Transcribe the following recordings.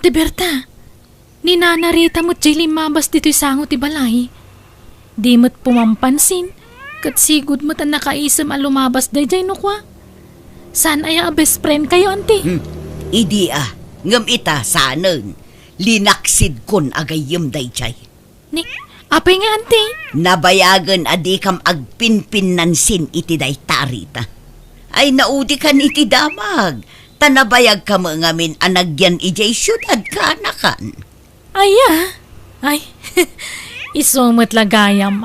Ate Berta, ni nanarita mo't jay limabas dito'y sango ti balay. Di mo't pumampansin, kat sigud mo't ang nakaisam ang lumabas day jay no kwa. Saan ay a best friend kayo, ante? Idi ngam ita sanang linaksid kon agayem dayjay. Ni, apay nga, ante? Nabayagan adi kam agpinpinansin iti daytarita. Ay naudi kan iti damag. Tanabayag ka mo ngamin anagyan ijay syudad ka anakan. Ay, isumot lagayam,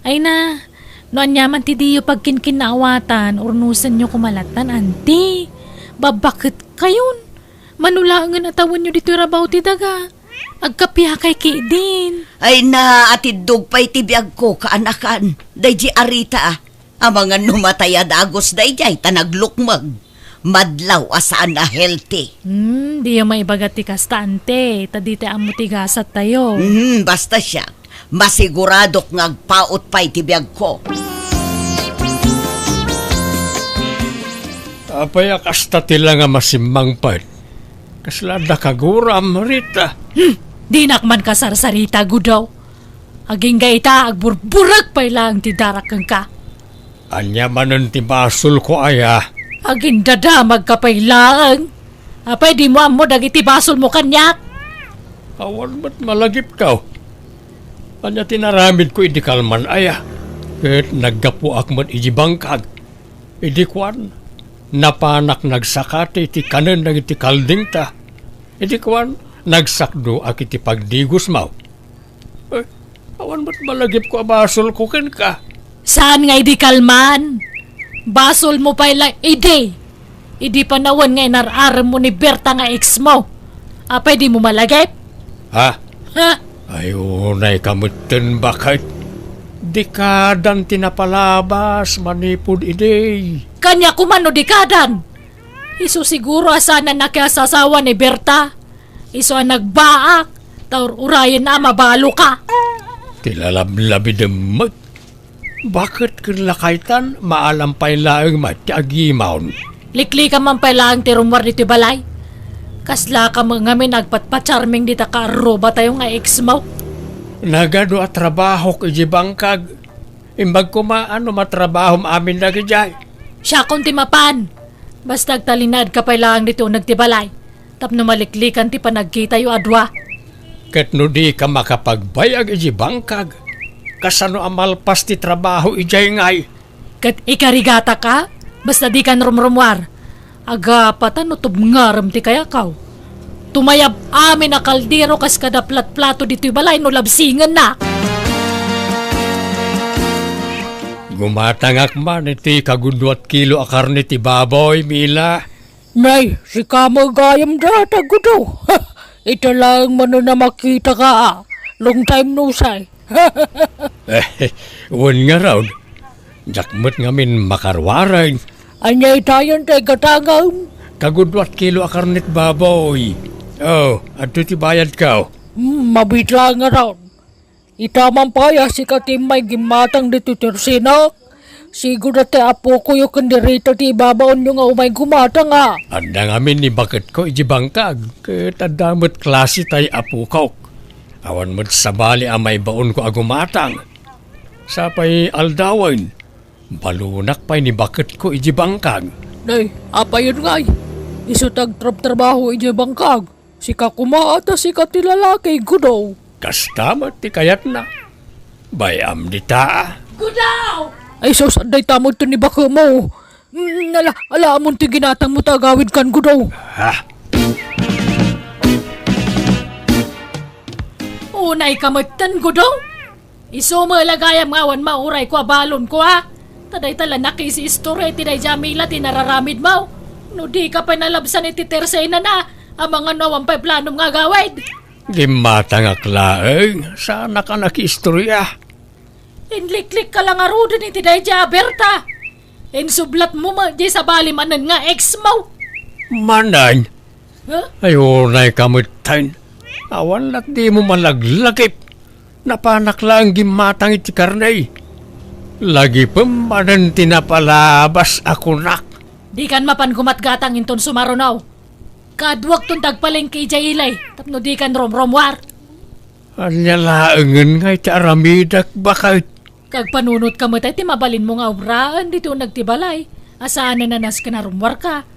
Ay na, noan yaman ti diyo pag kinkinawatan, urnusan nyo kumalatan, anti. Babakit kayon? Manulangan atawan nyo dito rabaw ti daga. Agkapya kay din. Ay na atidog pa'y tibiyag ko kaanakan. Dayji arita Amangan numatay adagos dayjay tanaglukmag. Madlaw asaan na healthy. Di yung maibagat ti kasta, ante. Tadite ang mutigasat tayo. Basta siya. Masiguradok ngagpaot pa'y tibiyag ko. Apay akasta tila nga masimmang pa. Kaslada kaguram, Rita. Di nakman ka sarsarita, gudaw. Aging gaita, agburburag pa lang ti darakang ka. Anya manon ti basol ko aya. Aging dadamag ka pa lang. Apay di mo amo dagiti basol mo kanyak. Awan ba't malagip ka? Anya tinaramid ko idi kalman aya. Ket naggapu akmat iji bangkag. Idi kwan. Napanak nagsakati ti kanen nagiti kalding ta. Idi kwan. Nagsakdo ak iti pagdigos mau. Awan ba't malagip ko basol ko ken ka? Saan nga idi kalman? Basol mo pa lang, idi. Idi panawan nga inarar mo ni Berta nga ex mo. Apay di mo malagip? Ha? Ha? Ayunay kamutin bakit? Dikadan tinapalabas manipod idi. Kanya kumano dikadan. Iso siguro asana nakiasasawa ni Berta. Iso ang nagbaak. Taur urayan na mabalo ka. Tilalablabi demag. Bakit kinlakaitan maalampay laang matiagimaon? Likli ka man pala ang tirumwar dito balay. Kasla ka mga may nagpatpacharming dita ka aroba tayo nga ex mo. Nagado at trabaho ko iji bangkag. Imbag ko maano matrabaho amin na gijay. Siya kung timapan. Basta talinad ka pala ang dito nagtibalay. Tapno maliklikan ti panagkita yu adwa. Ket no di ka makapagbayag iji bangkag. Kasano amalpas ti trabaho ijay ngay. Kat ikarigata ka? Basta di ka rumrumwar. Aga patan utub ngaram ti kaya kaw. Tumayab amin na kaldero kas kada plat-plato dito balay no labsingan na. Gumatangak man iti kagundwat kilo akarni ti baboy, Mila. Nay, si Kamo gayam data gudo. Ito lang man na makita ka. Long time no say. Wan nga raw. Jakmat ngamin makarwaray. Anyay tayon tay katangam. Kagudwat kilo akarnit baboy. Oh, ato ti bayad ka. Mabitla nga raw. Itamang paya si katimay gimatang dito tersinak. Siguro te apo ko yung kandirita ti babaon yung umay gumatang nga. Anda ngamin ni bakit ko iji bangkag. Katadamot klase tay apo ko. Awan mo't sabali amay baon ko agumatang. Sapay aldawan. Balunak pa'y ni bakit ko iji bangkag. Nay, apa yun ngay? Isutag trabaho iji bangkag. Si kakumaata si katilalaki gudo. Kastamat ti kayat na. Bayam di ta. Gudaw! Ay sos, anday tamod to ni baka mo. Alamon ti ginatang mo tagawid kan gudo. Ha? Unay kamatan gudaw? Iso mo lagayam ngawan mauray ko abalon ko ha. Taday tala nakisi istorya tinay Jamila tinararamid mo. No di ka pa nalabsan iti tersay na ang mga nawang pa'y planom nga gawid. Di matangak laeng. Sana ka nakistorya. Inliklik ka lang arudan iti day Berta. Insublat mo ma di sa balimanan nga ex mo. Manan. Huh? Ayunay kamutain. Awan at di mo malaglagip. Napanak lang gimatang iti karnay. Lagi pamanan tinapalabas ako nak. Di kan mapan kumatgatang inton sumarunaw. Kadwag tong tagpalengke ijay ilay. Tapno di kan romromwar. Anya laengen nga iti aramidak bakit. Kag panunot ka matay, ti mabalin mo nga obraan dito nagtibalay. Asaan na nanas ka na rumwar ka.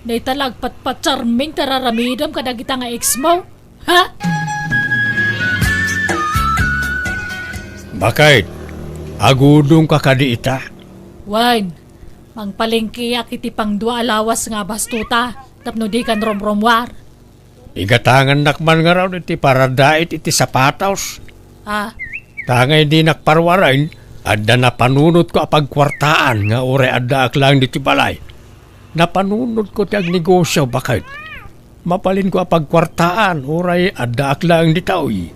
Day talag patpatcharming tararamidam kada kita nga ex mo. Ha? Bakit? Agudong ka kadi ita. Wine, mangpalengke akiti pang dua alawas nga bastuta. Tapno di kan romromwar. Igatangan nakman nga raw iti para dait iti sapataws. Ha? Tangay di nakparwarain, adda na panunot ko apagkwartaan nga ure adda aklang diti balay. Napanunot ko ti agnegosyo bakit? Mapalin ko apagkwartaan, uray adda aklang ditaoy.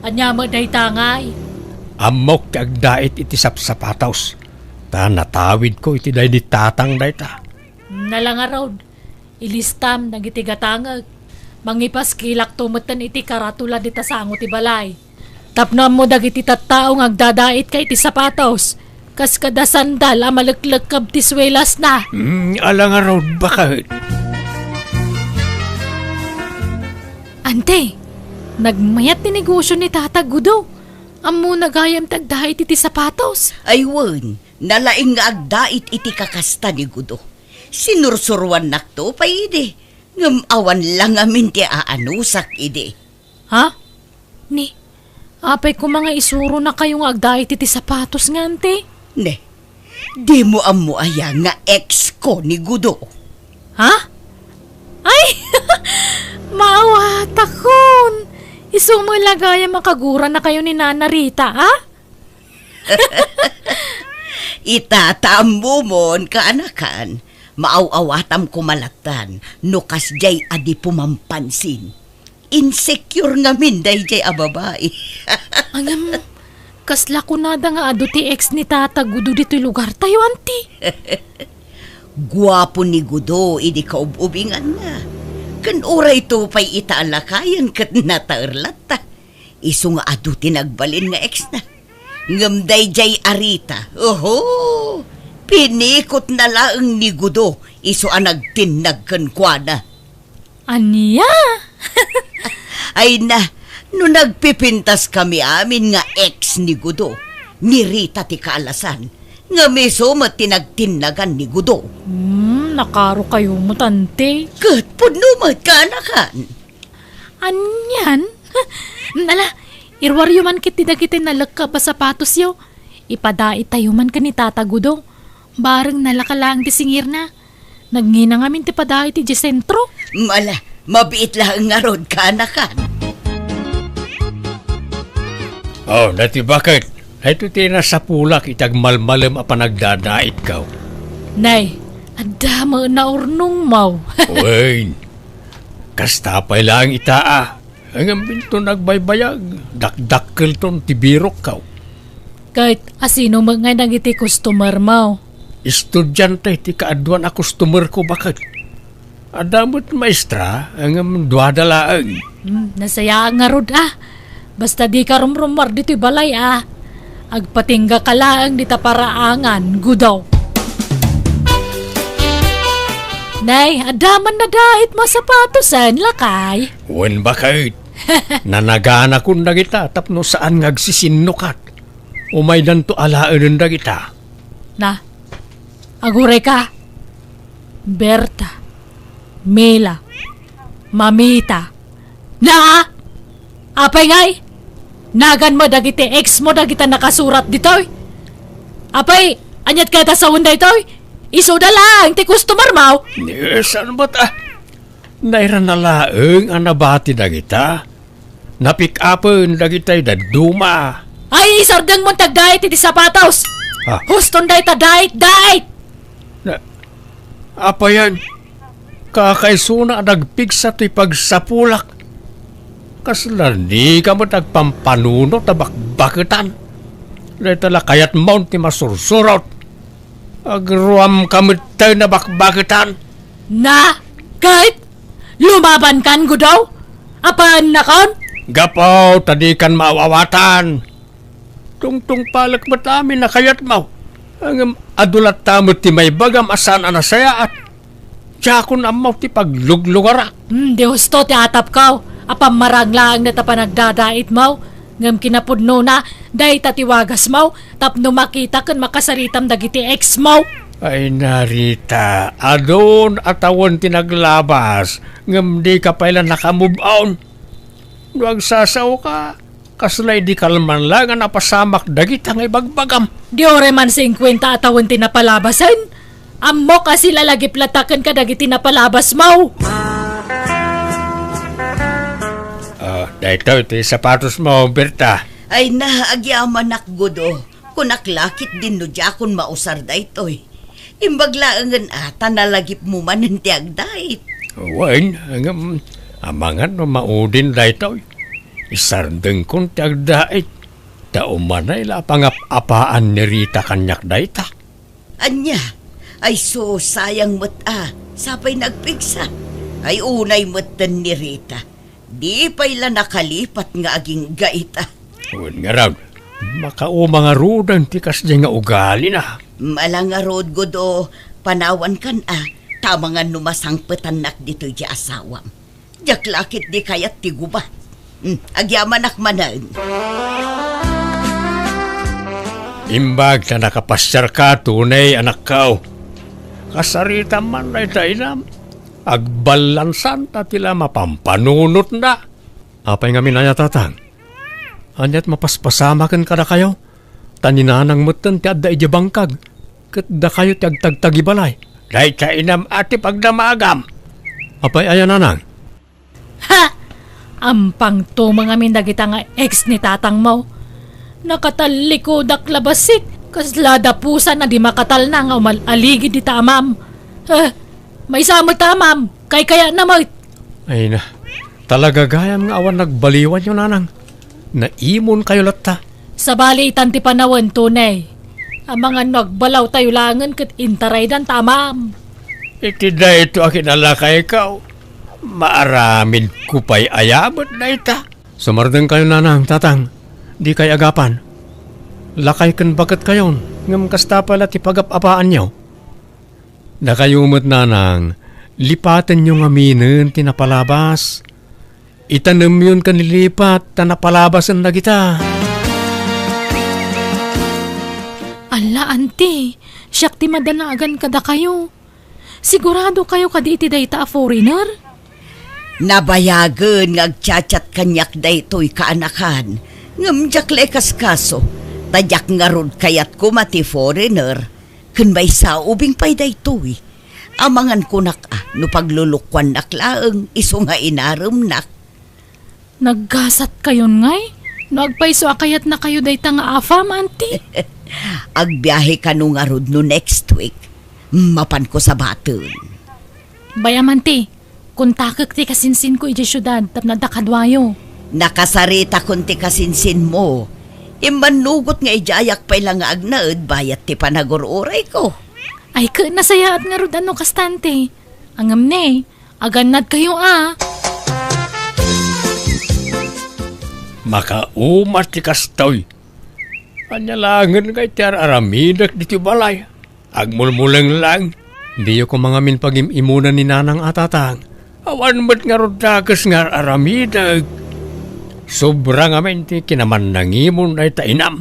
Anya mo day tangay. Amok ti agdait iti sapsapataws. Ta natawid ko iti day ditatang dayta. Nalangarod. Ilistam nagitigatangag. Mangipas kilak tumatan iti karatula dita sango ti balay. Tapno mo dagiti tattaong agdadait kay ti sapatos. Kas kada sandal amalaglag kab ti swelas na. Alang araw bakit? Ante, nagmayat ti negosyo ni Tata Gudo. Amo nagayam tagdait iti sapatos. Aywan, nalaing nga agdait iti kakasta ni Gudo. Sinursuruan nakto pa ide. Ngamawan lang amin ti aanusak ide. Ha? Ni, apay ko mga isuro na kayong agdait iti sapatos nga ante. Ne, di mo amo aya nga ex ko ni Gudo. Ha? Ay! Maawat akon! Isumulagaya makagura na kayo ni Nana Rita, ha? Itatambo mon kaanakan. Maawawatam kumalatan no kasjay adi pumampansin. Insecure nga minday jay a babae. Angam, kasla ko nada nga ado ti ex ni Tata Gudo dito'y lugar tayo, anti. Guwapo ni Gudo, idi kaububingan na. Kan oray to pa'y itaalakayan kat nataerlata. Iso nga ado tinagbalin nga ex na. Ngamday jay arita. Oho! Pinikot na laang ni Gudo. Iso anagtinag kan kwa na. Aniya? Ay na, no nagpipintas kami amin nga ex ni Gudo. Ni Rita ti kaalasan. Nga meso matinagtinagan ni Gudo. Nakaro kayo mo, tante. Kat punumat ka na kan. Anyan? Nala, irwaryo man kiti dagiti nalagka pa sapatos yo. Ipadait tayo man ka ni Tata Gudo. Bareng nalakalang ti singir na. Nagngina nga min ti padait ti sentro. Mala, mabiit lang nga rod ka na kan. Oh, dati bakit? Ito sa pulak itag malmalem a panagdadait ka. Nay, adama na urnong mau. Uy, kastapay lang itaa. Ang binto nagbaybayag, dakdakkel ton tibirok ka. Kahit asino mga nagiti customer mau. Estudyante ti kaadwan a customer ko bakit? Adamot maestra, ang duadalaang. Nasaya nga rod Basta di ka rumrumar dito'y balay Agpatingga ka lang dita paraangan, Gudaw. Nay, adaman na dahit masapatosan, lakay. Wen bakit? Nanagana kun na kita tapno saan ngagsisinukat. Umay dan to alaan na kita. Na, agure ka. Berta, Mela, Mamita. Na! Apay ngay! Nagan mo dagiti ex mo dagita nakasurat ditoy. Apay, anyat ka ta sa unday toy. Iso da lang, ti customer mau. Saan ba ta? Nairan na laeng ang nabati na kita. Napick upon na kita'y daduma. Ay, isardang mo tagdait iti sapatos. Ha? Huston day ta dait. Apa yan? Kakaisuna nagpigsa to'y pagsapulak. Kaslan di ka mo nagpampanuno tabakbakitan. Dahil tala kayat mount ni masursurot. Agruam kami tayo na bakbakitan. Na, kahit lumaban kan gudaw? Apaan na kon? Gapaw, tadi kan maawawatan. Tungtung palak ba't amin na kayat mo? Ang adulat tamot ti may bagam asan anasayaat. Tiyakon amaw ti pagluglugara. Di husto ti atap kaw. Apam maranglaang na ta panagdadait mo. Ngam kinapudno na, dahi tatiwagas mo. Tapno makita kan makasaritam dagiti ex mo. Ay narita, adon atawan tinaglabas, ngam di ka pala nakamove on. Nuag sasaw ka, kaslay di kalman lang nga napasamak dagit ang ibagbagam. Di ore man 50 atawon tinapalabasan. Ammo kasi lalagi platakan ka dagiti napalabas mo. Dahito iti sapatos mo, Berta. Ay naagyaman nakgudo. Kunaklakit din no diyakon mausar da ito'y. Imbaglaangan ata nalagip mo man ng tiagdait. Wain, ngam, amangan no maudin dahito. Isardeng kong tiagdait. Taumanay la pangap-apaan ni Rita kanyak dahita. Anya, ay so sayang sapay nagpigsa. Ay unay matan ni Rita. Di pa'y nakalipat nga aging gaita. Uwan nga raw, makaumang arudan tikas di nga ugali na. Malang arod godo, panawan kan tama nga numasangpetan nak dito di asawam. Diyak lakit di kayat ti guba. Agyaman nakmanan. Imbag na nakapasyar ka, tunay anak kao. Kasarita man na itainam. Agbalansan ta tila mapampanunot na. Apay nga minaya tatang. Anyat mapaspasamakan kada kayo. Taninanang mutan ti adda ija bangkag. Kat da kayo ti agtagtagibalay. Dahil sa inam ati pagdamagam. Apay ayan nanang. Ha! Ampang to mga mindagita nga ex ni tatang mo. Nakatalikod labasit. Kaslada pusa na di makatal na nga umaligid di tamam. May samot tamam. Kaya na mo. Ay na. Talaga gayam nga awan nagbaliwan yun nanang. Naimon kayo latta. Sa bali itanti panawan tunay. Ang mga nagbalaw tayo langan kat intaray dan tamam. Iti da ito akin alakay ikaw. Maaramid ko pa'y ayabot na ita. Sumardeng kayo nanang, tatang. Di kay agapan. Lakay kan bagat kayon. Ngam kasta pala ti pagap-apaan nyo. Nakayumot nanang. Lipatan nyo nga minin tinapalabas. Itanam yun kanilipat tanapalabasan na kita. Ala, auntie. Siyak ti madanagan kada kayo. Sigurado kayo kaditi dayta a foreigner? Nabayagan ngagchat kanyak daytoy kaanakan. Ngamjak lekas kaso. Tadyak nga rod kayat ko mati foreigner. Kun may saubing pay daytoy. Amangan ko nak no paglulukwan naklaang iso nga inarum nak. Naggasat kayon ngay? Nagpaiso akayat na kayo dayta nga afam, auntie? Agbiyahe ka no nga rod no next week. Mapan ko sa baton. Bayamanti, kung takak ti kasinsin ko iti syudad tap nadakadwayo. Nakasarita kung ti kasinsin mo. Imanugot nga ijayak pa ilang nga agnaed bayat ti panagururay ko. Ay ka nasayaat nga rod ano kastante. Angam ne, aganad kayo Makaumat ti kastoy. Anyalangan kay tiar aramidak di ti balay. Agmulmulang lang. Di ko mga minpag-imunan ni nanang atatang. Awan mo't nga rodakas nga aramidag. Sobrang amin ti kinaman nangimon ay tainam.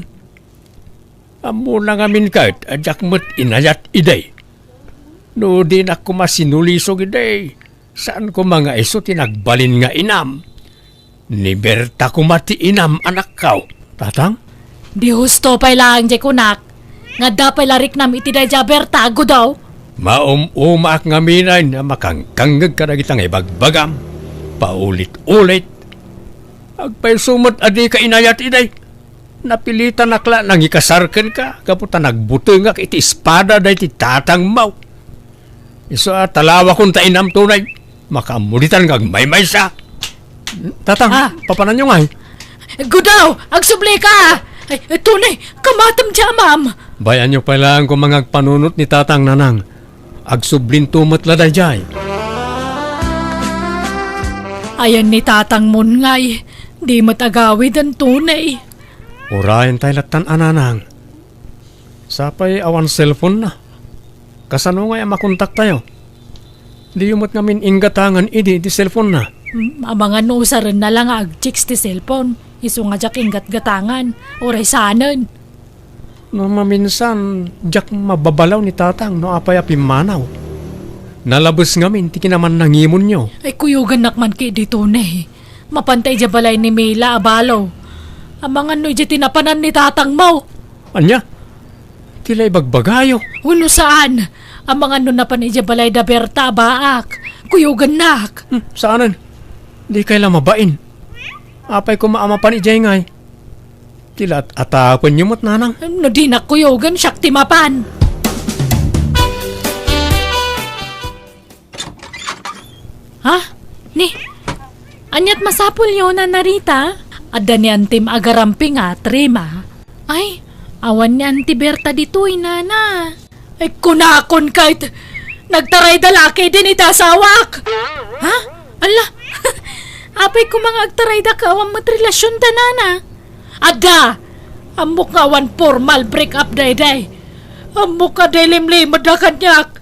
Amo na ngamin kahit adyak mo't inayat iday. No di na ko masinulisog iday. Saan ko mga iso tinagbalin nga inam. Ni Berta ko mati inam anak kaw. Tatang? Di husto pa'y lang di kunak. Nga dapay larik nam iti day jaber tago daw. Umaak nga minay na makangkangag ka na kitang ibagbagam. Paulit-ulit. Agpay sumot adi ka inayat iday. Napilitan nakla nang ikasarkan ka. Kaputa nagbutungak iti espada day ti tatang mau. Iso talawa kong tainam tunay. Makamulitan kag may siya. Tatang, papanan nyo nga eh. Gudaw, agsubli ka! Ay, tunay, kamatam jamam! Bayan nyo pala kung mga panunot ni tatang nanang. Agsublin tumat laday jay. Ayan ni tatang mon ngay, di matagawid ang tunay. Urayan tayo latan ananang. Sapay awan cellphone na. Kasano nga makontak tayo? Di umot ngamin inggatangan di cellphone na. Abangan no usaran na lang ag-chicks ti cellphone. Iso nga jak ingat gatangan. Oray sanan. No maminsan, jak mababalaw ni tatang no apay apimanaw. Nalabas ngamin, tiki naman nangimon nyo. Ay kuyugan nakman kay dito na eh. Mapantay dya balay ni Mila abalaw. Amangan no dya tinapanan ni tatang mo. Anya? Tila'y bagbagayo. Uno saan? Amangan no napan dya balay da Berta baak. Kuyugan nak. Saanan? Di kaila mabain. Apay ko maamapan ijay ngay. Tilat atapan nyo mo't nanang. No di na kuyugan siyak timapan. Ha? Ni? Anyat masapul yun na narita? Ada ni antim agarampi nga, trima. Ay, awan ni Auntie Berta dito'y nana. Ay kunakon kahit nagtaray dalaki din itasawak. Ha? Ala, apay ko mga agtaray da ka awang matrelasyon da nana. Ada, amok nga awan formal break up day. Amok ka day limlimad na kanyak.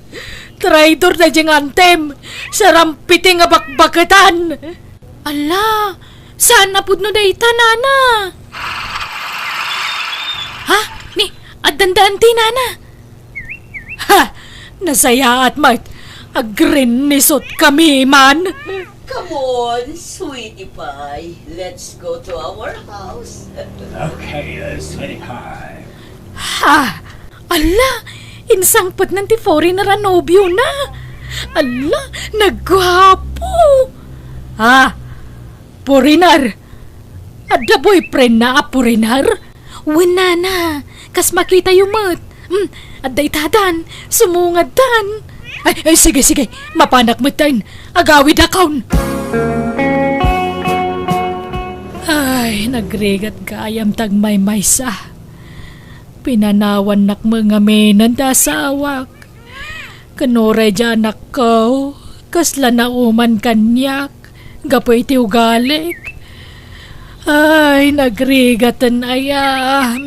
Traidor na diyang antem. Sarampiting nga bakbakatan. Ala, saan na pud no dayta nana? Ha? Ni, addandaan ti nana. Ha, nasaya at mat. Agrin nisot kami man. Come on, sweetie pie. Let's go to our house. Okay, sweetie pie. Ha, ala, insangpat ng ti foreigner na nobyo na. Ala, nagwapo. Ha, foreigner. Ada boyfriend na foreigner? Wala na, kas makita yung mat. Aday tadan, sumungad tan. Ay, sige, mapanak mo tan. Agawid akaun. Ay, nagregat gayam tagmay maysa. Pinanawan nak mga menan da sawak. Kanore dyan anak ko, kasla na uman kanyak. Gapoy ti ugalik. Ay, nagrigatan aya.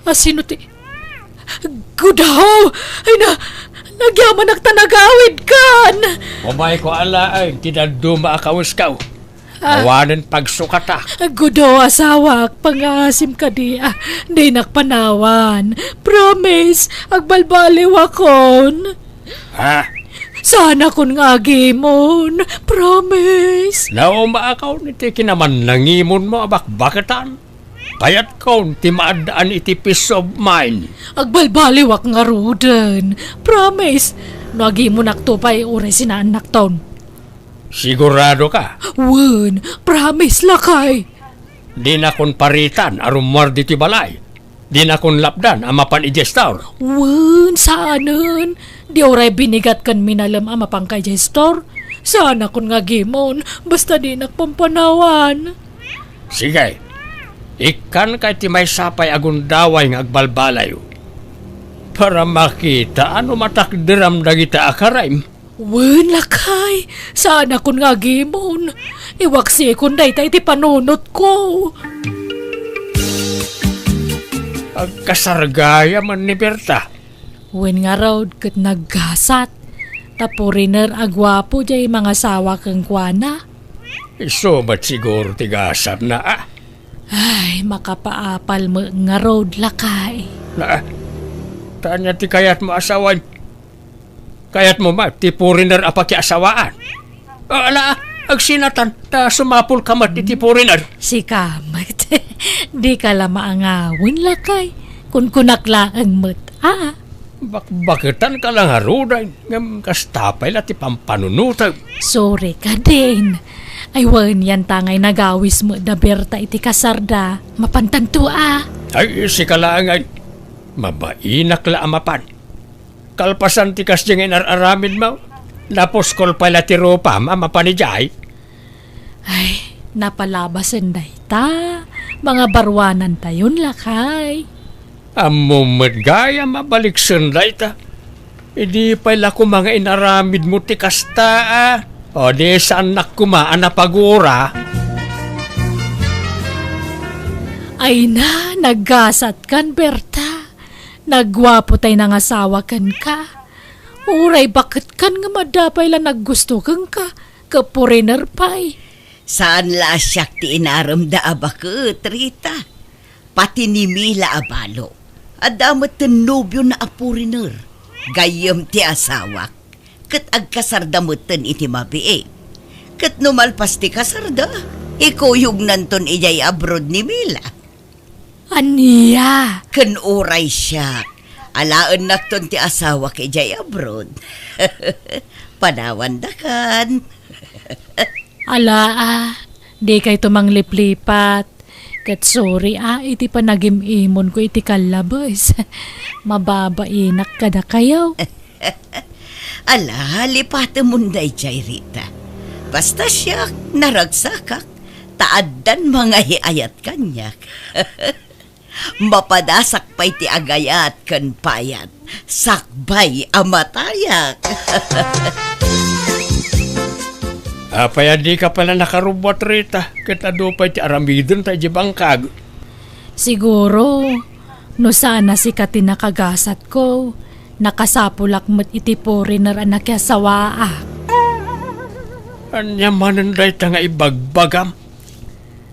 Sino ti? Gudaw! Ay na, nagyaman ak tanagawid kan! Umay ko ala ay, tinaduma akawaskaw. Awanan pagsukata. Gudaw asawak, pangasim ka di. Di nakpanawan. Promise, agbalbaliw akon. Ha? Sana kun nga gimon. Promise. Nauma akaw niti kinaman nangimon mo abakbakatan. Kayat kaun ti maadaan iti peace of mind. Agbalbaliwak nga ruden. Promise. Nagi mo naktupay ure sinaanak taon. Sigurado ka? Wen, promise lakay. Di na kon paritan arumar di ti balay. Di na kon lapdan amapan i-gestor. Wen, saanan? Di oray binigat kan minalam amapang kay gestor. Sana kun nga gimon, basta di nakpampanawan. Sige. Ikan kay ti may sapay agundaway ng agbalbalayo. Para makita ano matakdiram dagita akaraim. Wen, lakay. Sana kun nga gimon. Iwaksi kun daytay ti panunot ko. Agkasargaya man ni Berta. Wen nga raw kat naggasat. Tapuriner agwapo jay mga sawa kang kwana. Iso ba't siguro tigasat na Ay, makapaapal mo nga road lakay. Na, tanya ti kayat mo asawan. Kayat mo ma, ti foreigner apaki asawaan. Ala, agsinatan, ta sumapul kamat ti foreigner. Si kamat, di ka la maangawin lakay. Kun kunaklaan mo't, Bakbakitan ka lang haruday, ngam kastapay la ti pampanunutag. Sorry ka din. Ay, wan yan tangay nagawis mo da Berta iti kasarda. Mapantanto Ay, si kalaangay. Mabainak la amapan. Kalpasan ti kas diyang inararamid mo. Napos kol pala ti ropa, mapanijay. Ay, napalabasan day ta. Mga barwanan tayon lakay. Amumad gaya mabalik sunday ta. Idi pala ko mga inaramid mo ti kasta O di sa anak ko anapagura. Ay na, naggasat kan Berta. Nagwapo tay nang asawa kan ka. Uray bakit kan nga madapay lang naggusto kan ka. Kaporiner pay. Saan la siyak ti inaramda abakit, Rita? Pati ni Mila abalo. Adamat ten nobyo na apuriner. Gayam ti asawak. Kat agkasardamutan iti mabiig. Kat numalpas ti kasarda. Ikuyog nanton ijay abroad ni Mila. Aniya? Kan uray siya. Alaan nakton ti asawa kay ijay abroad. Panawandakan. Ala di kay tumang liplipat. Kat sorry iti pa nagimimon ko iti kalabas. Mababainak ka na kayo. Ala, lipate munday jay Rita. Basta siya naragsakak. Taaddan mga hiayat kanyak. Mapadasak pa'y ti agayat kan payat. Sakbay amatayak. Apay di ka pala nakarubot, Rita. Katado pa ti aramidon tayo di bangkag. Siguro, no sana si Kati nakagasat ko. Nakasapulak mo't iti foreigner anak kaya sawaa. Anya manan day ta nga ibagbagam.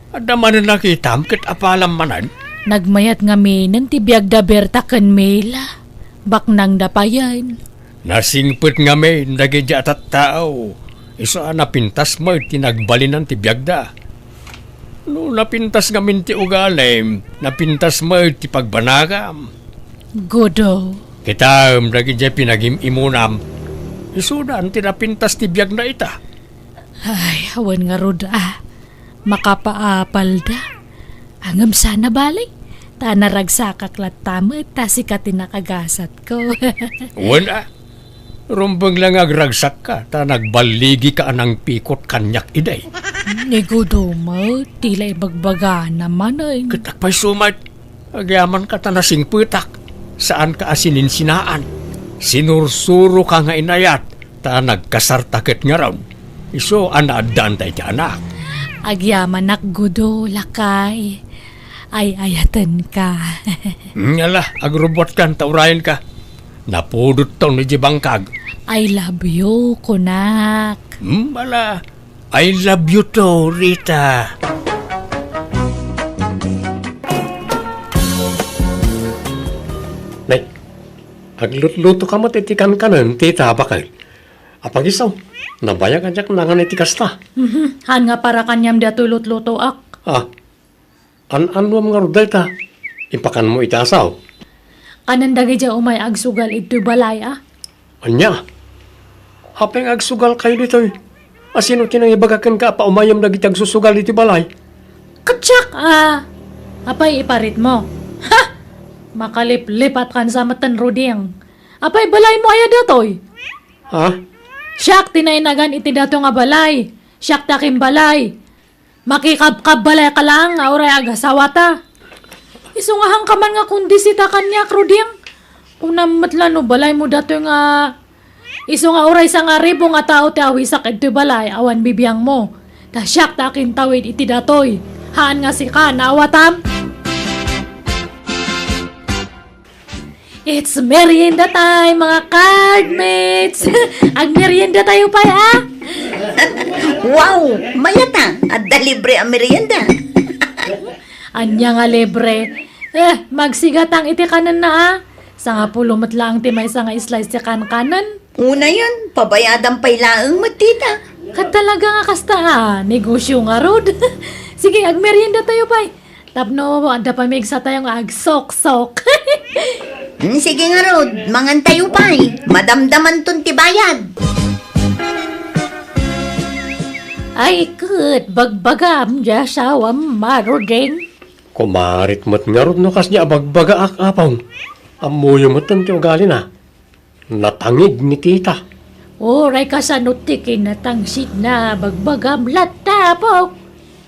Ada manan nakitam kat apalam manan. Nagmayat nga menen ti biag da berta ken Mela. Baknang dapayan. Nasingpet nga may nagidya at tao. Iso napintas mo tinagbalinan ti biagda. No napintas nga min ti ugalem, napintas mo ti pagbanagam. Godo. Kita nagidya pinagim-imunam. Iso na ti napintas ti biag na ita. Ay, awan nga rod makapaapal da. Angam sana balay. Ta naragsakak latama ta si Kati nakagasat ko. Wala. Rumbang lang agragsak ka, ta nagbaligi ka anang pikot kanyak iday. Ni Godo mo, tila ibagbaga naman ay. Katakpay sumat, agyaman ka ta nasing putak. Saan ka asinin sinaan? Sinursuro ka nga inayat, ta nagkasartakit nga raw. Iso anaadaan tayo ti anak. Agyaman nak Godo, lakay. Ay ayatan ka. Ngala, agrobot kan, taurayan ka. Napudot to ni Jibangkag. I love you, kunak. Bala, I love you to, Rita. Nay, aglut-luto ka mo titikan kanan, tita bakal. Apagisaw, nabayag ajak nangan itikas ta. Han nga para kanyam da tulot-luto ak. An-anwa mga ruday ta. Impakan mo itasaw. Kanan dagay dya umay agsugal ito balay Anya, apeng agsugal kayo dito eh. Asino kinangibagakan ka pa umayam na gitag susugal dito balay? Katsak Apay iparit mo. Ha! Makalip-lipat kan sa matan roding. Apay balay mo aya datoy. Ha? Siyak tinainagan iti dato nga balay. Siyak takim balay. Makikab-kab balay ka lang oray agasawa ta. Isungahang ka man nga kundi sita kanya, Kruding. Kung namatla no balay mo dato nga... Iso nga oray sa nga ribo nga tao ti awisak ito balay, awan bibiyang mo. Tasyak ta akin tawid iti datoy. Haan nga si ka, naawatam? It's merienda time, mga cardmates! Ang merienda tayo pa, Wow, mayata. Adda libre ang merienda. Anya nga libre. Magsigatang iti kanan na Sa nga pulumat lang ti may nga slice ti kanan. Una yun, pabayadan pa'y laang matita. Kat talaga nga kasta negosyo nga rod. Sige, agmerienda tayo pa'y. Tapno, ada pa sa tayo nga agsok-sok. Sige nga Rod, mangan tayo pa'y. Madamdaman ton ti bayad. Ay, kat, bagbagam, jasawam, marodeng. Kumarit mo't nga ron no kas niya abagbaga akapang. Amuyo mo't ang tiugali na. Natangig ni tita. Oray ka sa nutikin na tangsit na bagbagam latapok.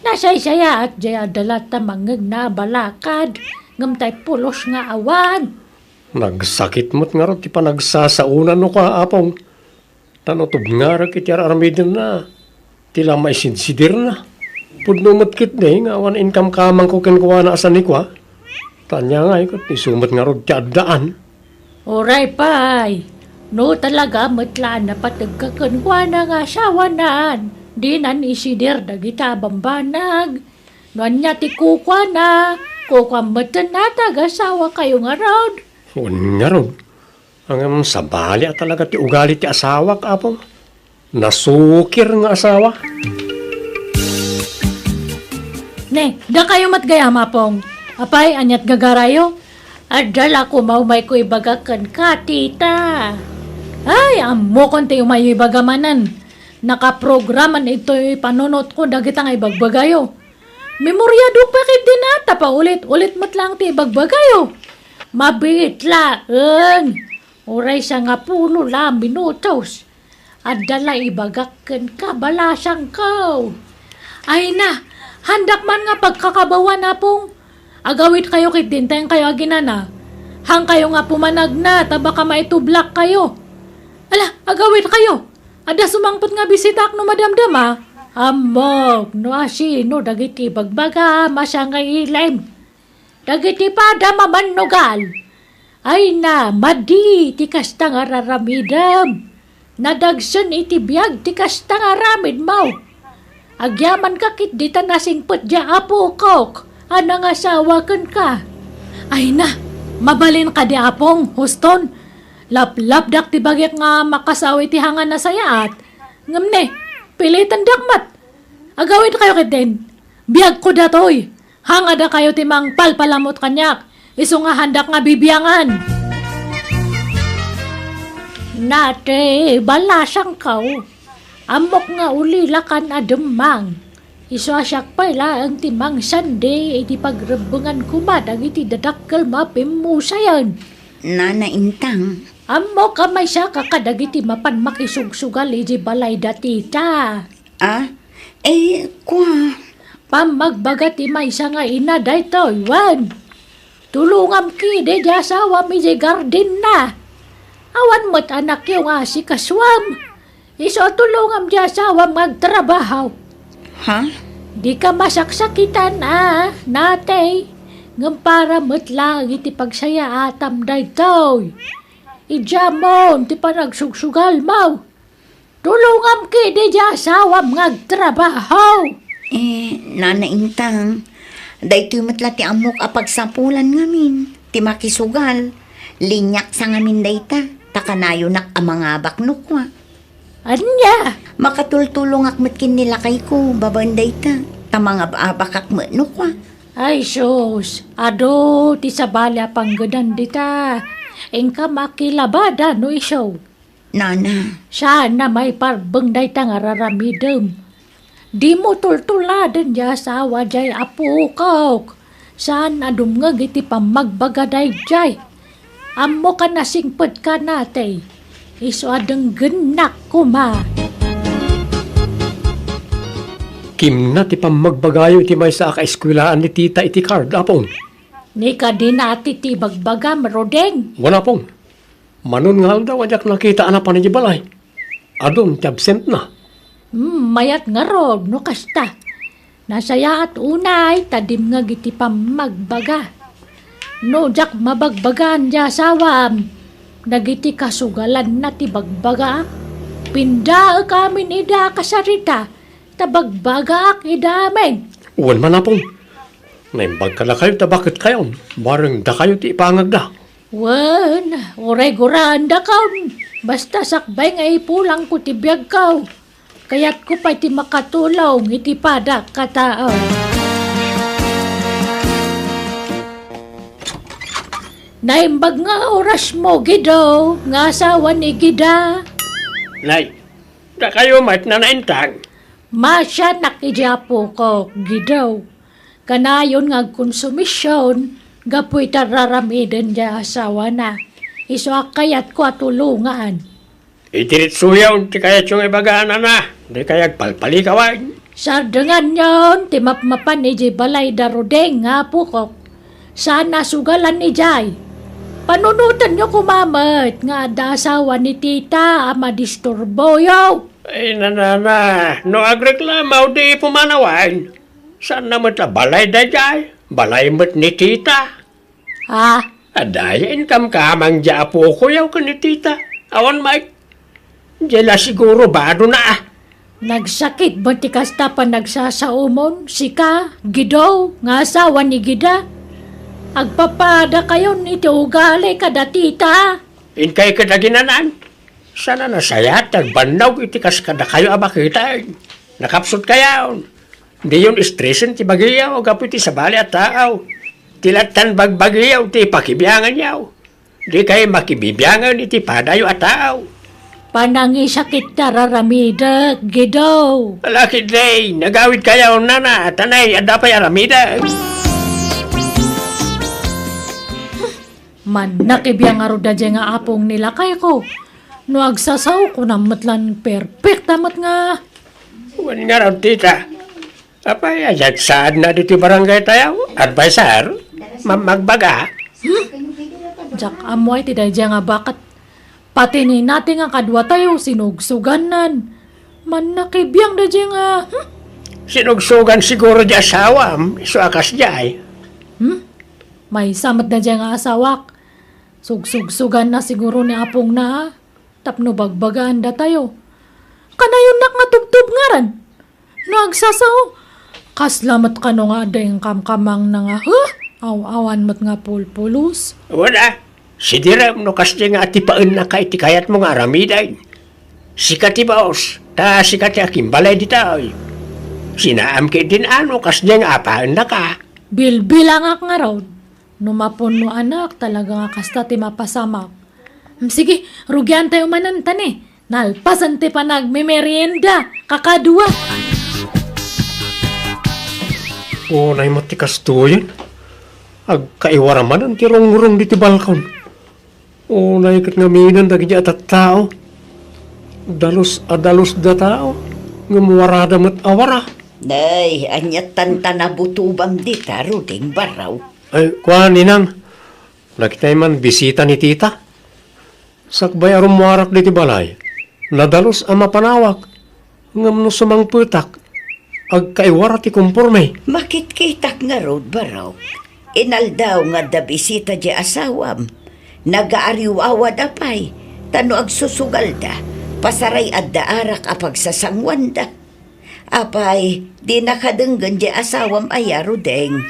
Nasaysaya at jaya dalata mangag na balakad. Ngamtay pulos nga awan. Nagsakit mo't nga ron ti pa nagsasaunan no ka apong. Tanotob nga rin kiti aramidin na. Tila may sinsidir na. Pudno mo't kit nga awan income kamang ko kinkuha na asan ni kwa. Tanya nga ikot, isumat nga rod daan. Oray pay, no talaga matlaan na patagkakanwa na nga asawanan. Di nan isidir dagita bambanag. Noan niya ti kukwa na, kukwa matan na tagasawa kayo nga rod. Un nga rod. Ang sabali at talaga ti ugali ti asawa kapong. Nasukir nga asawa. Ne, da kayo matgayama pong. Apay, anyat gagarayo. Adala ko maumay ko ibagakan ka, tita. Ay, amo kon tayo may ibagamanan. Nakaprograman ito panunot ko dagitang ibagbagayo. Memoryado pa kit dinata pa ulit-ulit matlang ti ibagbagayo. Mabitlaan. Oray sa nga puno la minutos. Adala ibagakan ka balasang ko. Ay na, handak man nga pagkakabawa na pong. Agawit kayo kit dinteng kayo aginana. Hang kayo nga pumanag na, tabaka maitublak kayo. Ala, agawit kayo. Ada sumangpot nga bisita no madamdama. Amog, no asino, dagiti bagbaga, masangay ilaim. Dagiti pada mamannugal. Ay na, madi, ti kasta nga raramidam. Nadagsan iti biyag, ti kasta nga ramid mau. Agyaman ka kit dita nasingpot dya apo kok. Anang asawa kan ka. Ay na, mabalin ka di apong, huston. Lap-lap dak ti bagyak nga makasawi ti hangan na sayaat. Ngamne, pilitan dakmat. Agawin kayo kitin. Biyag ko datoy. Hanga da kayo ti mang palpalamot kanyak. Iso nga handak nga bibiyangan. Nate, balasang kau. Amok nga ulilakan ademang. Iso asyak pala ang timang sande iti pagrebengan kumadag iti dadakkel mapimusayan. Nana Intang, Amo ka may siya kakadag iti mapan makisugsugal iti balay datita. Kwa. Pamagbaga ti may siya nga ina dayto, Iwan. Tulungam ki de di asawa mi di garden na. Awan mo't anak yung si kaswam. Iso tulungam di asawa magtrabaho. Ha? Di ka masaksakitan natay. Ngam para matlang iti pagsaya atam daytoy. Ijamon ti panagsugsugal mau. Tulungam ki di asawam ngagtrabaho. Nana Intang, daytoy matla ti amok a pagsapulan ngamin. Ti makisugal. Linyak sa ngamin dayta. Takanayo nak amanga baknukwa. Anya? Makatultulong akmet nila kay ko, babanday ta. Tamang abak akmet no kwa. Ay sus, ado ti sabalya panggadan dita. Engka makilabada no iso. Nana, Sana may parbeng day tang araramidem. Di mo tultuladen di asawa jay apo kok. Sana dumngag iti pamagbagaday jay. Amo ka nasingpad ka natay. Iso adeng genak kuma. Kim na ti pamagbagayo iti may sa ka-eskwilaan ni tita iti card, apong. Ni ka din ati ti bagbaga marodeng. Wala pong. Manon nga daw ajak nakita ana pa ni balay. Adon ti absent na. Mayat nga rod, no kasta. Nasaya at unay, tadim nga giti pamagbaga. No jak mabagbagan di asawam. Nagiti kasugalan na ti bagbaga. Pinda kamin ida kasarita. Tabagbaga ak idamen. Uwan man apong. Naimbag ka na kayo, tabakit kayo. Barang da kayo ti ipangagda. Wan, oray guranda kaun. Basta sakbay nga ipulang ko ti biyag kaw. Kaya't ko pa iti makatulong iti padak katao. Naimbag nga oras mo, Gido. Nga asawa ni Gida. Nay, da kayo mat na naintang. Masya nakijapo ko, Gido. Kanayon nga konsumisyon, gapoy tararamiden niya asawa na. Iso kayat ko atulungan. Itiritsuyaw, ti kaya tiyong ibagaan na. Di kaya palpalikawan. Sardengan yon, timapmapan ni Jay Balay Darudeng nga po ko. Sana sugalan ni Jay. Panunutan nyo kumamit nga dasawa ni tita ama disturbo yo. Ay, nanana, no agreklamaw di pumanawan. Saan naman ta balay da jay? Balay mo't ni tita. Ha? Adaya income ka mang dya po ko yaw ka ni tita. Awan Mike. Diyala siguro bado na ah. Nagsakit ba ti kasta pa nagsasaumon? Sika, Gidaw, nga asawa ni Gida. Agpapada kayo ni ugali kada tita. Inkay kadaginanan. Sana nasayat, agbandaw itikas kada kayo abakita. Nakapsot kayaw. Di yun stresan ti bagiyaw, gapu ti sabali at taaw. Tilatan bagbagiyaw, ti pakibiyangan yaw. Di kayo makibibiyangan iti padayo at taaw. Panangi sakit tararamida, Gidaw. Alaki day, nagawid kayaw nana, tanay, adapay aramida. Man nakibiyang aruda dyan nga apong nila kay ko. No agsasaw ko na matlan perfect amat nga. Wan nga raw tita. Apay, ayat saan na dito barangay tayo? Advisor? Magbaga? Jak amoy ti dyan nga bakat. Pati ni natin nga kadwa tayo sinugsuganan. Man nakibiyang da dyan nga. Sinugsugan siguro di asawam, iso akas jay. May samat na dyan nga asawak. Sugsugsugan na siguro ni apong na. Tapno bagbagaan da tayo. Kanayon nak nga tubtub nga ran. No agsasaw. Kaslamat ka no nga adayang kamkamang na nga. Aw-awan mat nga pulpulos. Wala. Si Direm no kasi nga atipaan na kay tikayat mo nga aramiday. Sikat ibos, ta sikat yakin balay di tayo. Sinaam kay din ano kasi nga apaan na ka. Bilbilang ak nga raw. Numapon no anak talaga nga kasta ti mapasamak. Sige, rugyan tayo manantan eh. Nalpasan ti pa nagmimerienda. Kakadua. O, nay matikas to yun. Agkaiwaraman ang tirong-rong di ti balkon. O, nay kat nga minan dagi at tao. Dalos da tao. Ngamuwarada mat awara. Nay, anyat tantana butubam di taruding baraw. Ay, kuha ninang. Nakitay man bisita ni tita. Sakbay arum warak di ti balay. Nadalos ang mapanawak. Ngamno sumang putak. Agkaiwara ti kumporme. Makitkitak nga road baraw. Inaldaw nga da bisita di asawam. Nagaariwawa da pay. Tano agsusugal da. Pasaray at daarak apag sasangwan da. Apay, di nakadenggan di asawam ayaro deng.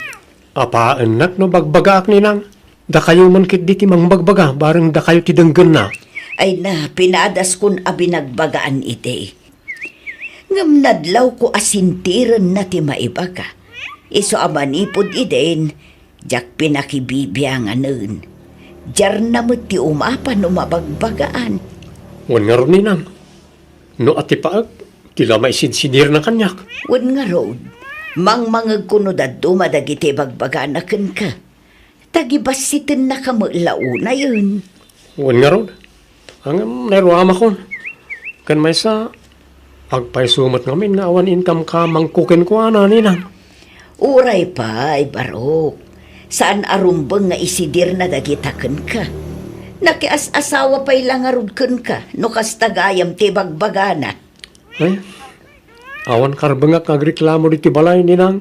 Apa, enak no bagbaga ak ninang. Da kayo man kit di ti mang bagbaga. Barang da kayo ti denggan na. Ay na, pinadas kun abinagbagaan ite. Ngam nadlaw ko asintiran na ti maibaga. Iso amanipod iden, jak pinakibibiyangan nun. Jar na mo ti umapan o mabagbagaan. Wan nga ron ninang. No ati paag, tila may sinsinir na kanyak. Wan nga road, mangmangag kuno da dumadagiti bagbagaan na ka. Tagibasitin na kamulauna yun. Wan nga ron. Ang naruama kon. Kan may sa agpaisumat ngamin na awan income ka mangkukin ko ana ninang. Uray pa, ay barok. Saan arumbang nga isidir na dagitaken ka? Nakias-asawa pa'y langarudken ka, no kastagayam ti bagbagana. Ay, awan karbangak agreklamo di ti balay ninang.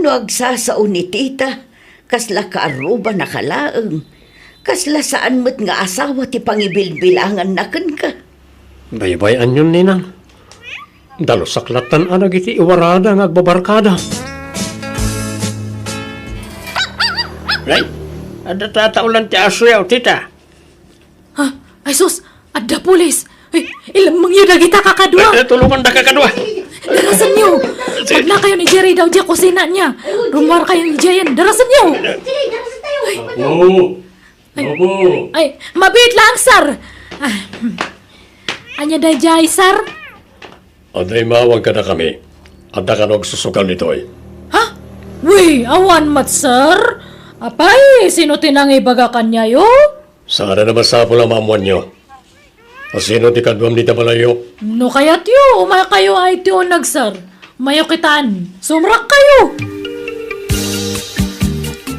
No agsasao ni tita, kasla kaaruba nakalaeng. Kasla saan mo't nga asawa ti pangibilbilangan na ken ka. Baybayan yun ninang. Dalo saklatan anag iti iwarada ng agbabarkada. Ray, ada tataulan ti aso yaw, tita. Ha? Ay sus, adda pulis. Ay, ilamang yun kita kakadwa. Tulungan da kakadwa. Darasan niyo. Pag na kayo ni Jerry daw dyan kusina niya. Rumor kayo ni Jayan. Darasan niyo. Ay, mabit lang, sir. Anya da jay, sir? Aday mawag ka na kami. Adda ka nog susugal nito'y. Ha? Uy, awan mat, sir. Apay, sino tinang ibagakan niya yo? Sana naman sa pula mamuan nyo. Sino ti kadwam di tabalayo? No kayat yo, umaya kayo ay tionag, sir. Umayo kitaan. Sumrak kayo.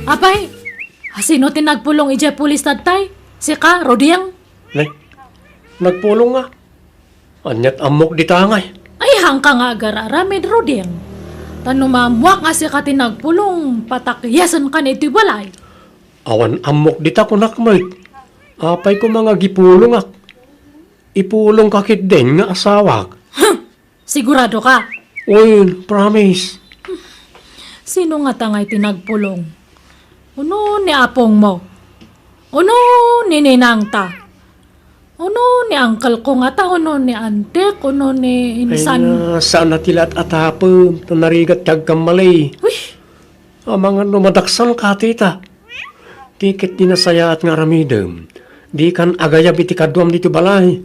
Apay, sino tinagpulong ije pulis tatay? Si ka, Rodiang? Nay, nagpulong nga. Anyat amok di tangay. Ay, hangka nga agararamid, Rodiang. Tanumamwak nga si ka tinagpulong, patakyasan ka na ito'y balay. Awan amok dita ko nakmait. Apay ko mga gipulong ak. Ipulong kakit din nga asawak. Sigurado ka? Uy, promise. Sino nga tangay tinagpulong? Uno ni apong mo? Uno ni ninang ta? Uno ni angkal ko nga ta? Uno ni antek? Uno ni Ay insan? na, saan na tilat atapon, tanarigat kag kamalay. Uy, Ang mga numadaksan ka, tita. Tikit di nasaya at nga ramidem. Di kan agayab iti kaduam dito balay.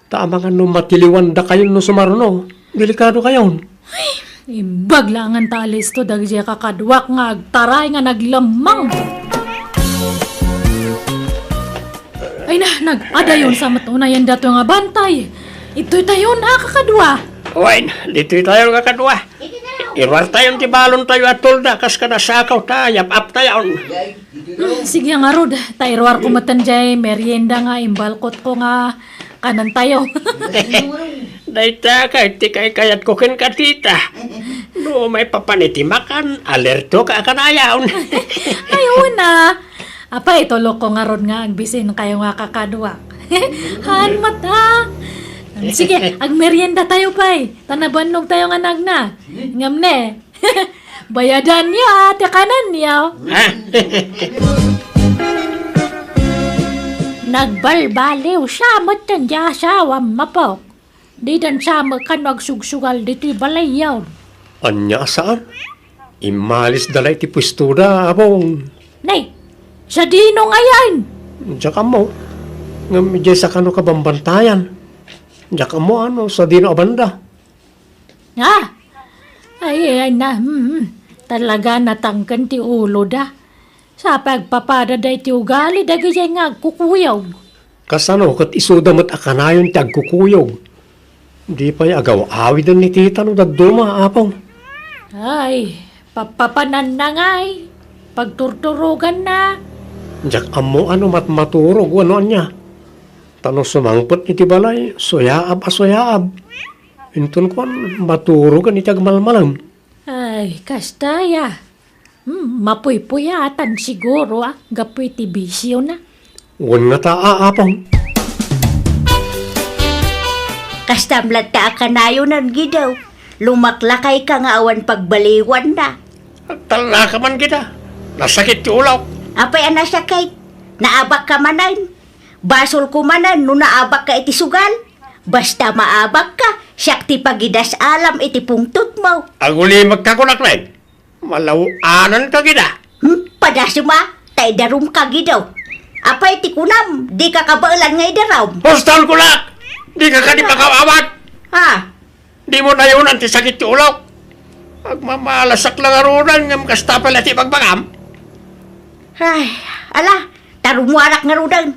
Ta mga numatiliwan da kayo no sumarno. Delikado kayon. imbaglangan ta alis to dagje kakadwak nga agtaray nga naglamang. Ay na, nag-adayon sa matunayan dato nga bantay. Ito'y tayon kakadwa. Uy, dito tayo nga kadwa. Irwar tayong tibalon tayo at tulda. Kas ka nasakaw tayo, ap tayo. Sige nga Rod, tairwar ko matanjay, merienda nga, imbalkot ko nga, kanan tayo. Daita ka, iti kay kayat kukin ka, tita. No, may papanitimakan, alerto ka kanayaw. Ayun na. Apa, itulog ko nga Rod nga, agbisin kayo nga kakadwak. Han mata. Sige, ag merienda tayo pa'y. Tanabannog tayo nga nagna. Ngam ne. Bayadan niya, ate kanan niya. Nagbalbaliw siya, matandya siya, mapok. Di dan siya magkanag sugsugal dito'y balayaw. Anya saan? Imalis dalay ti pwestuda, abong. Nay, sa dino ngayon. Diyan ka mo. Nga medyo sa kano ka bambantayan. Diyan ka mo, ano, sa dino abanda. Ha? Ay na, talaga natangkan ti ulo da. Sa pagpapada da iti ugali, dagi siya nga kukuyaw. Kasano, kat isuda mo't akanayon ti agkukuyog. Di pa'y agaw awidan ni tita no dagduma, apong. Ay, papapanan na nga'y. Pagturturugan na. Diyan ka mo, ano, maturog, ano niya. Tano sumangpot iti balay, soyaab. Intun ko, maturogan iti agmalmalam. Ay, kastaya. Mapuy-puyatan siguro gapoy ti bisyo na. Uwan nga apong. Kastamlat ta akanayo nan gidaw. Lumaklakay ka nga awan pagbaliwan na. Tala ka man kita. Nasakit ti ulaw. Apay anasakay. Naabak ka manan. Basol ko manan no naabak ka iti sugal. Basta maabak ka, siyak ti pagidas alam iti pungtot mo. Aguli magkakunak-lag. Malawanan ka kita. Padasuma, tay darum ka gidaw. Apay ti kunam, di ka kabailan ngay daram. Postal kulak! Di ka ka di makawawat. Ha? Di mo na yun ang tisakit ti ulaw. Agmamalasak lang arunan ngam kastapal at ipagbagam. Ay, ala, tarumuarak nga rudan.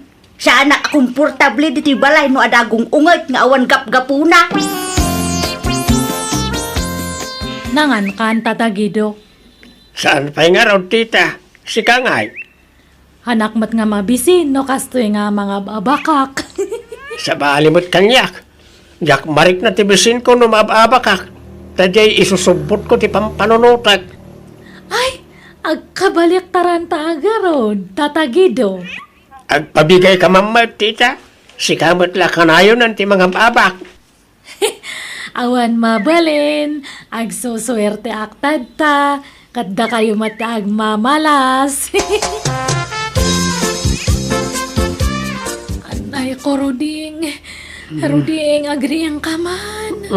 Sa anak komportable diti balay no adagong unget nga awan gap-gapuna. Nangan kan tatagido. Saan pa'y nga raw, tita? Si Kangay. Hanak mat nga mabisin no kastoy nga mga babakak. Sa balimot kanyak. Jak marik na tibisin ko no mababakak. Tadyay isusubot ko ti pampanunutak. Ay, agkabalik taranta agaron, tatagido. Agpabigay ka mamad, tita. Si kamot la kanayon ng ti mga babak. Awan mabalin, agsuswerte aktad ta, kadda kayo mataag mamalas. Anay ko, Ruding. Ruding, agri ang kaman.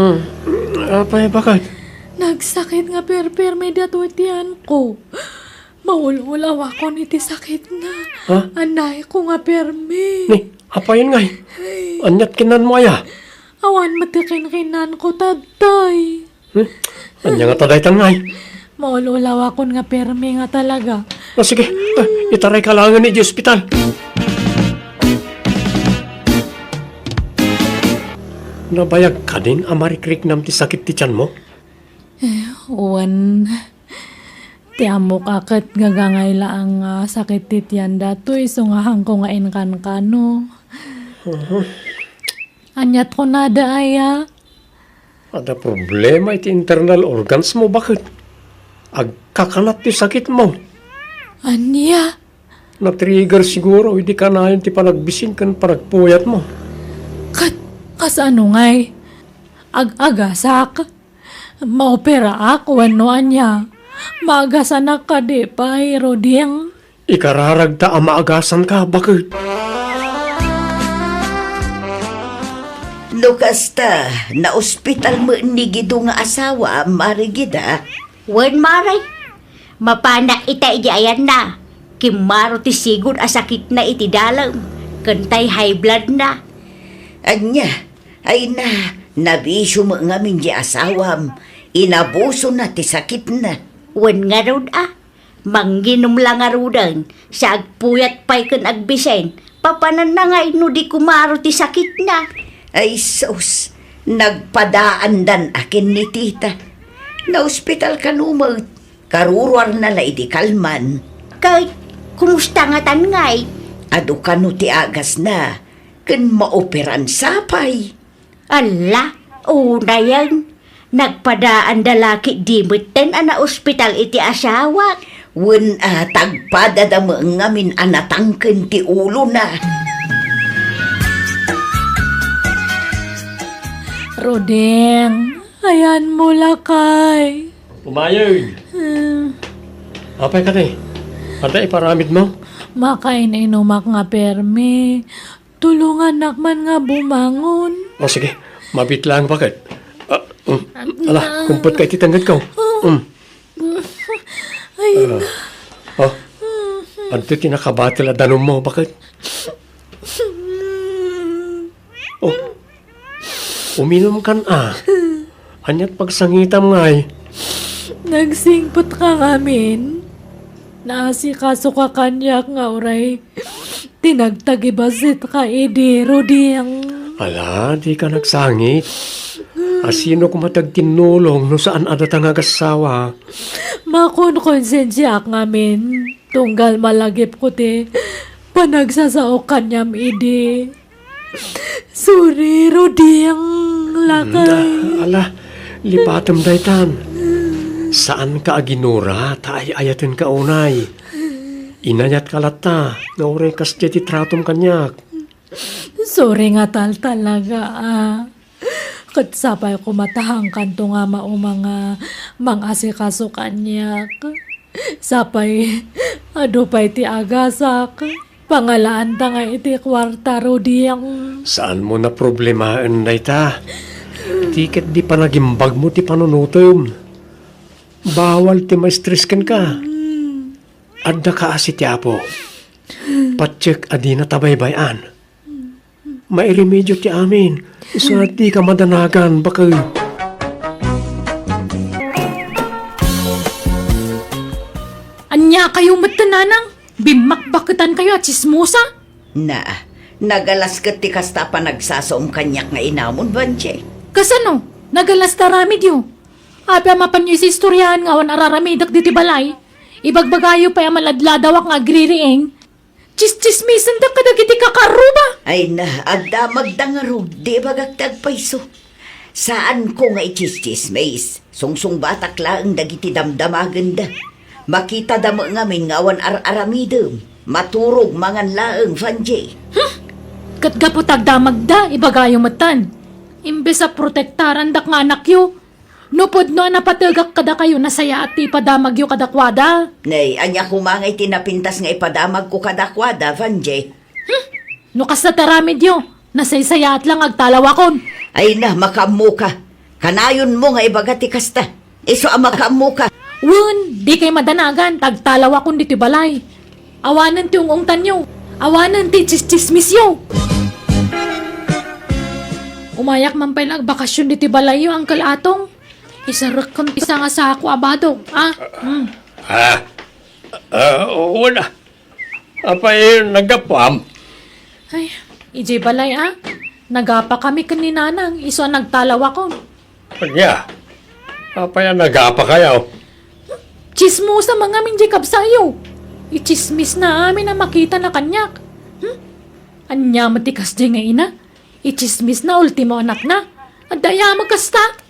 Apay, bakit? Nagsakit nga perper may datutian ko. Maululaw ako niti sakit nga. Ha? Anay ko nga permi. Ni, apayin ngay. Anyat kinan mo aya. Awan matikin-kinan ko tatay. Anya nga taday ngay. Maululaw ako nga permi nga talaga. Sige, itaray ka lang ni di ospital. Nabayag ka din, amarikrik nam ti sakit ti tiyan mo? Uwan, tiamo kakat gagangay laang sakit titian datoy sungahang ko nga inkan kano. Anyat ko nada aya. Ada problema iti internal organs mo, bakit? Agkakalat ti sakit mo. Anya? Na-trigger siguro, hindi ka na yun ti panagbisin kan panagpuyat mo. Kasano ngay? Ag-agasak? Maopera ako ano anya? Maagasan ka di pa, Roding. Ikararagta ang maagasan ka, bakit? Lukasta, na ospital mo ni gido nga asawa, marigida. Wen maray. Mapana ita iti ayan na. Kimaro ti sigod asakit na iti dalam. Kantay high blood na. Anya, ay nabisyo mo nga min di asawam. Inabuso na ti sakit na. Wen nga rod Mangginom lang nga rodan. Sa agpuyat pa'y kan agbisen. Papanan na nga ino di kumaro ti sakit na. Ay sus, nagpadaan dan akin ni tita. Na ospital ka numag. Karuruar na la idi kalman. Kahit kumusta nga tangay. Ado ka no ti agas na. Kan maoperan sapay. Ala, una yan. Nagpadaan dalaki di meten ana ospital iti asawa. Wen tagpada da mo ngamin anatangken ti ulo na. Roding, ayan mo lakay. Umayag. Apay ka na Anta iparamid mo? Makain inumak nga permi. Tulungan nakman nga bumangon. O sige, mabit lang bakit? Ala, kumpot ka ititanggad ka. Anto tinakabatil at danom mo, bakit? Uminom kan Anyat pagsangitam ngay. Nagsingpot ka ngamin. Naasikaso ka kanyak nga oray. Tinagtagibasit ka edi, Roding. Ala, di ka nagsangit. Asino kumatag tinulong no saan adatang agasawa. Makon-konsensya ngamin. Tunggal malagip ko te. Panagsasaok kanyam edi. Sorry, Roding. Lakay. Ala, lipatam daytan. Saan ka aginura, taay ayatin ka unay. Inayat ka lata, nga oray kas ti tratom kanyak. Sorry nga tal talaga Kat sapay ko matahang kanto nga mga mang-asikaso kanyak. Sapay, ado pa'y ti agasak. Pangalaan ta nga iti kwarta, Roding. Saan mo na problemaen na ita? Tiket di pa nagimbag mo ti panunutom. Bawal ti ma-stress ka. Adda ka asi ti apo. Patsik adi na tabaybayan. Mairemedyo ti amin. So di ka madanagan baka. Anya kayo matananang? Bimakbakitan kayo at chismosa? Nagalas ka ti kasta pa nagsasaom kanyak nga inamon, Banche. Kasano? Nagalas taramid yo. Apya mapanyo si istoryahan nga wan araramidak diti balay. Ibagbagayo pa yung maladladawak nga agririeng. Chis-chismisan da kadagiti kakaruba. Ay adda magdangaro, di bagagtag paiso. Saan ko nga ichis-chismis? Sungsung batak laang dagiti damdamagan da. Makita damo ngamin nga wan ar-aramidem. Maturog mangan laang, Vanjay. Katgaputag damagda, ibagayo matan. Imbes sa protektaran dak nga anak yo. Nupod no napatagak kada kayo nasaya at ipadamag yo kadakwada. Nay, anya kumangay tinapintas nga ipadamag ko kadakwada, Vanjay. No kas na taramid yo, nasaysaya at lang agtalawakon. Ay makamu ka. Kanayon mo nga ibagati kasta. Iso ang makamu ka. Wun, di kay madanagan, tagtalawakon diti balay. Awanan ti ungungtan yo, awanan ti chismis yo. Umayak man pa'y nagbakasyon diti balay yo, Uncle Atong. Isarek kon isa nga sa ako abado, Oo na. Apay nagapam. Ay, ijay balay Nagapa kami kaninanang, iso ang nagtalawakon. Kanya. Apay nagapa kayo. Chismosa mga minjay kabsayo. Ichismis na amin na makita na kanyak. Anya matikas di nga ina. Ichismis na ultimo anak na. At daya magkasta.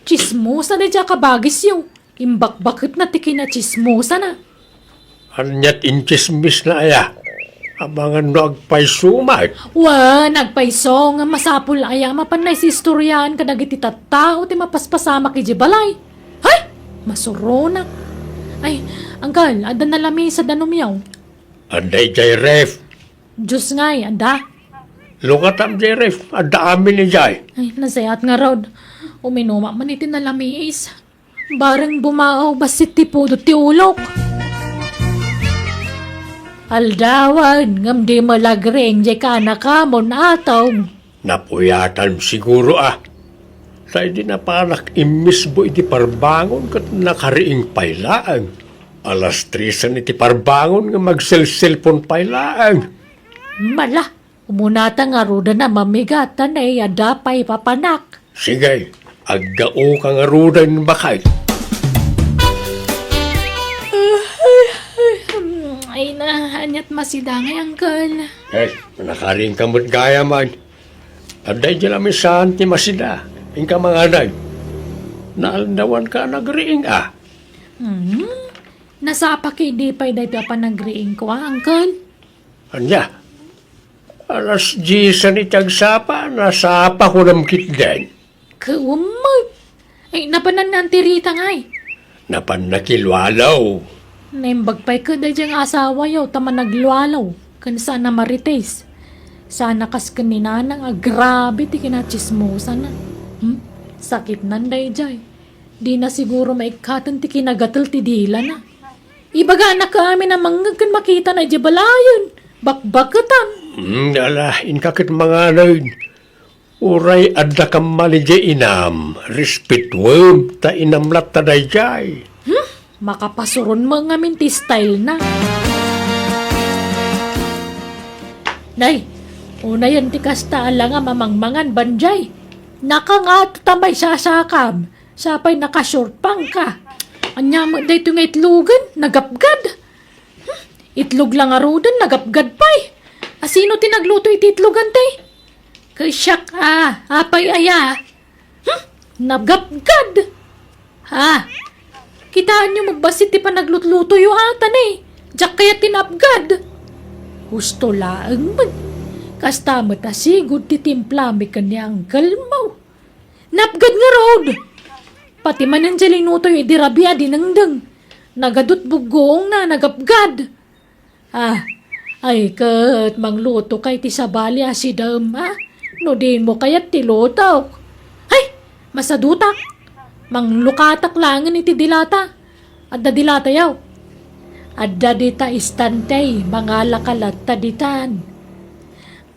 Chismosa na dya kabagis yung. Imbak-bakit na tiki na chismosa na. Anyat inchismis na aya. Abangan no agpaysumay. Nagpaiso nga masapul aya mapanay si istoryan kadagiti tattao ti mapaspasama ki balay. Hay! Masuronak. Ay, anggal, ada na lami sa danumyaw. Anday jay ref. Diyos nga'y, ada. Lukatam jay ref. Ada amin ni jay. Ay, nasayat nga rod. Uminuma man iti na lami is. Barang bumaaw basit ti pudo ti ulok. Aldawan, ngam di malagreng jay ka na kamon ataw. Napuyatan siguro Sa di napanak imisbo iti parbangon kat nakariing pailaan. Alas 3 iti parbangon nga magsel-selpon pailaan. Mala, umunata nga ruda na mamigatan ay adapay papanak. Sige, aggao ka nga rudan bakay. Ay na, anyat masidangay, uncle. Nakaring kamot gaya man. Aday dyan namin saan ti masida. Ingka mga aday. Naalandawan ka nagriing Nasapa kay di pa'y dahi pa nagriing ko, uncle. Anya, alas 10 ni tagsapa, nasapa ko ng kitden. Kaumag. Ay, napanan na tirita nga'y. Napan nakilwalaw. Naimbag pa'y ka dahi diyang asawa yaw, tama naglualaw. Kan sana marites. Sana kas kaninanang agrabe ti kinachismosa na. Sakit nan dahi jay. Di na siguro maikatan ti kinagatal ti dila na. Ibaga na kami na mangagkan makita na di balayan. Bakbakatan. Alahin kakit mga anay. Uray adda kam maligya inam. Respetwem ta inamlat ta day jay. Makapasuron mo nga minti style na. Nay, una yan ti kasta nga mamangmangan banjay. Naka nga tamay sasakam. Sapay nakasurpang ka. Anya mo dahito nga itlugan, nagapgad. Itlog lang arudan, nagapgad pa'y. Asino tinagluto iti itlugan tay? Kay siyak apay aya. Nagapgad. Kitaan nyo magbasit ti panaglutluto yung atan eh. Diyak kaya tinapgad. Gusto laang man. Kasta matasigod ti timplami kanyang kalmaw. Napgad nga road. Pati man ang jalinuto yung idirabya dinangdang. Nagadot bugong na nagapgad. Ay kat mangluto kay ti sabali si dam No din mo kayat ti lutok. Ay, masadutak. Manglukatak langan iti dilata. Adda dilata yaw. Adda dita istantay, mga lakalat taditan.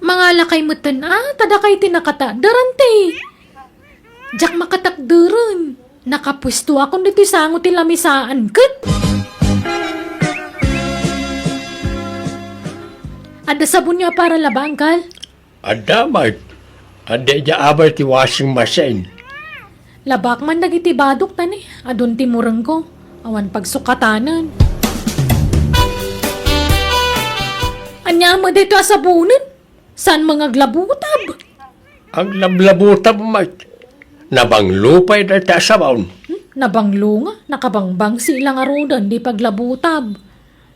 Mga lakay mutan tada kay tinakata, darante. Jak makatakduran. Nakapwesto ako dito sango ti lamisaan kat. Adda sabon niya para labangkal. Adda may. Adda iya abay ti washing machine. Labak man dagiti badok tani, adun ti murang ko, awan pagsukatanan. Anya mo dito asabunan, saan mga glabutab? Ang lablabutab may. Nabanglupay na ta sabaw. Nabanglo nga, nakabangbang silang arudan, di paglabutab.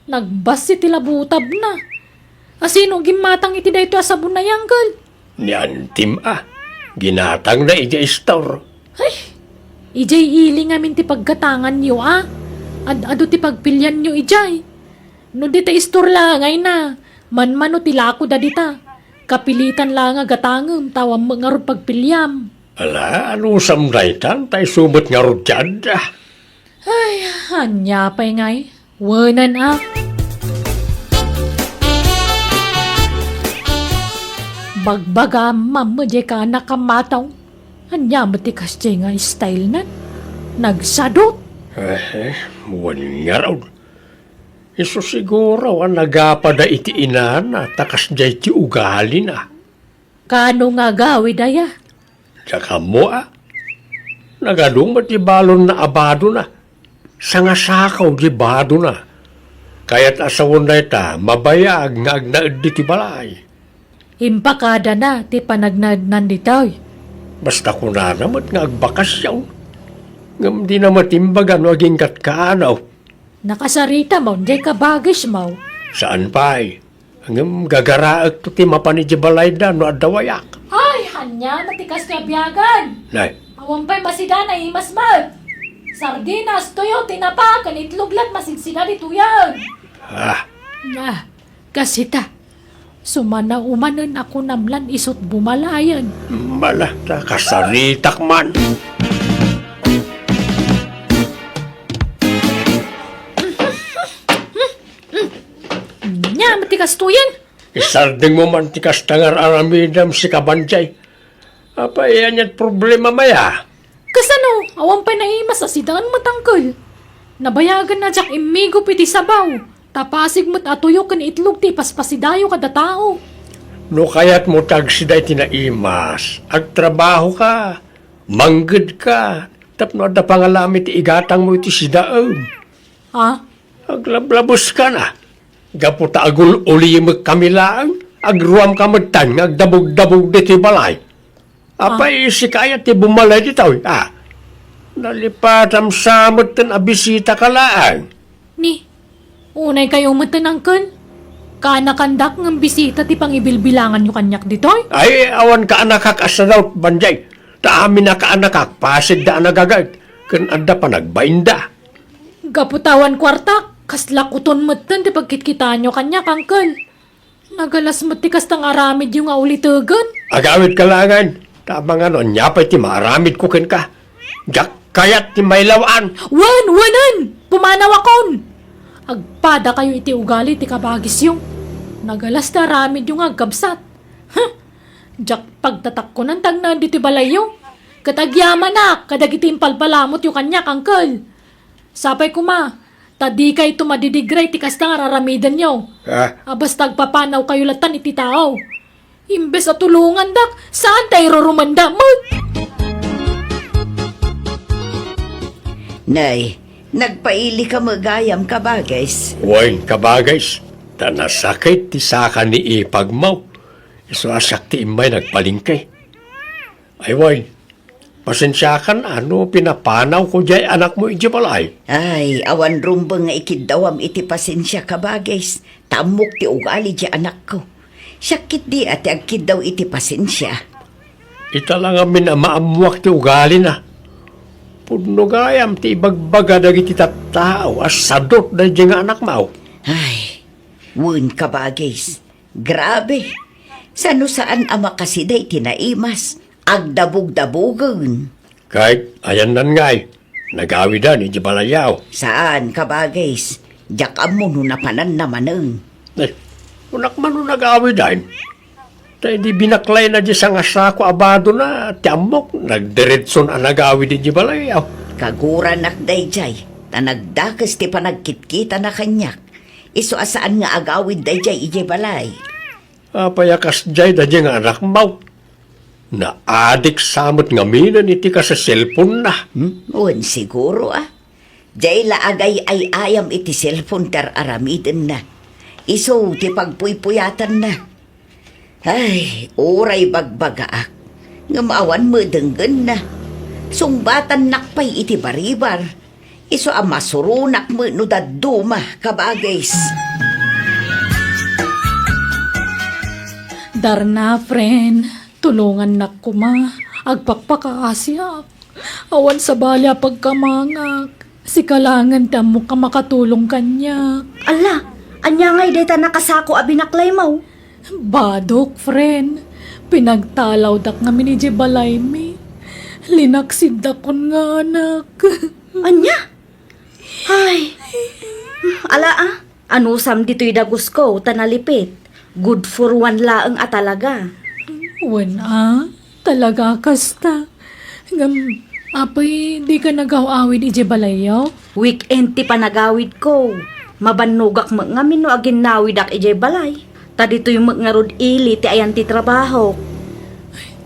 Nagbasi ti labutab na. Asino gimatang iti dayto asabun na yanggal? Niyan tim ginatang na ija store. Ay, ijay iling amin ti paggatangan nyo Ado ti pagpilyan nyo ijay. No di ta istor langay na. Manmano ti lako da dita. Kapilitan lang nga gatangam tawam mga rod pagpilyam. Ala, ano samdaytan tay sumot nga rodyan Ay, anya pa'y ngay. Wanan Bagbaga mamadya ka nakamataw. Anya matikas dyan nga style na. Nagsadot. Muwan nga raw. Iso siguro ang nagapada iti inana takas jay ti ugali na. Kano nga gawi daya? Tsaka mo nagadong ti balon na abado na. Sangasakaw di bado na. Kaya't asawon na ita, mabayag nga agnaad di ti balay. Impakada na ti panagnadnan ditoy. Basta ko na naman nga agbakas yaw. Ngam di na matimbagan o aging katkanaw. Nakasarita mo, di ka bagis mo. Saan pa ay? Ang gagaraag to ti mapani di balay da no adawayak. Ay, hanya, matikas na biyagan. Nay, Awan pa'y masida na imasmag. Sardinas, toyo, tinapakan, itloglat, masigsina dito yan. Na, kasita. Sumana umanan ako namlan isot bumalayan. malata kasaritak man. Nya, matikas to yan. Isarding mo man ti kastangar aramidam si kabanjay. Apa yan yan problema maya? Kasano, awan pa'y naimas sa sidaan matangkol. Nabayagan na jak imigo piti sabaw. Tapasig mo't atuyo kan itlog ti paspasidayo kada tao. No kayat mo tagsiday tinaimas. Agtrabaho ka. Mangged ka. Tapno da pangalamit igatang mo iti sidaon. Ha? Aglablabos ka na. Gaputa agul uli magkamilaan. Agruam ka magtan. Agdabog-dabog diti balay. Apay si kaya ti bumalay ditaw. Nalipatam samot ten abisita ka laan. Ni, unay kayo matanangkol. Kanakandak ng bisita ti pangibilbilangan nyo kanyak ditoy. Ay, awan ka anakak asadaw, banjay. Taamin na ka anakak, pasid da anagagad. Kan anda pa nagbainda. Gaputawan kwartak, kaslakuton matan ti pagkitkitaan nyo kanyak, angkol. Nagalas matikas tang aramid yung aulitugan. Agawit ka langan. Tama nga no, nyapay ti maaramid ko ken ka. Jak kayat ti may lawaan. Wanan! Pumanaw akon! Agpada kayo iti ugali ti kabagis yung. Nagalas na ramid yung agkabsat. Jak pagtatak ko ng tagnan diti balayo. Katagyaman na, kadagiti impalpalamot yung kanyak, angkol. Sapay kuma, tadi kay tumadidigray ti kastang araramidan nyo. Abas tagpapanaw kayo latan iti tao. Imbes at tulungan dak, saan tayo rumanda mo? Nay, nagpaili ka magayam ka ba, guys? Wain kabagays. Tanasakit ti saka ni ipagmaw. Iso asak ti imay nagpalingkay. Ay wain, pasensya ka na, ano pinapanaw ko jay anak mo iti balay. Ay, awan rumbang nga ikidawam iti pasensya ka ba, guys? Tamok ti ugali di anak ko. Sakit di ati agkid daw iti pasensya. Ita lang amin na maamuak ti ugali na. Pudno gayam ti ibagbaga dagiti tattao as sadot na di nga anak mau. Ay, wun ka ba, guys? Grabe. Sano saan ama kasi day tinaimas? Agdabog-dabogan. Kahit ayan nan ngay, nagawidan iti balayaw. Saan ka ba, guys? Diyak mo no napanan namanang. Eh, unak man nung nagawidan. Tay di binaklay na di sa ngasako abado na tiamok, nagdiretson ang nagawid iti balayaw. Kagura nakday jay. Tanagdakas ti panagkitkita na kanyak. Iso asaan nga agawid day jay ije balay. Payakas jay da di nga anak mau. Na adik samot nga minan iti ka sa cellphone na. Uwan siguro Jay laagay ay ayam iti cellphone tar aramiden na. Iso ti pagpuypuyatan na. Ay, oray bagbagaak. Nga maawan mo denggan na. Sungbatan nakpay iti baribar. Iso masurunak mo no daduma kabagays. Darna, friend. Tulungan na kuma. Agpakpakaasyak. Awan sa balya pagkamangak. Si kalangan tamo ka makatulong kanya. Ala, anya ngay deta nakasako abinaklay mo. Badok, friend. Pinagtalaw dak nga miniji balay mi. Linaksid dakon nga anak. Anya? Ay. Ala anusam dito'y dagos ko, tanalipit. Good for one laeng atalaga. Wen talaga kasta. Apay, di ka nagaw-awid ije balayaw? Weekend ti panagawid ko. Mabanugak nga mino agin nawid ak ije balay. Ta dito'y magngarod ili ti ayan ti trabaho.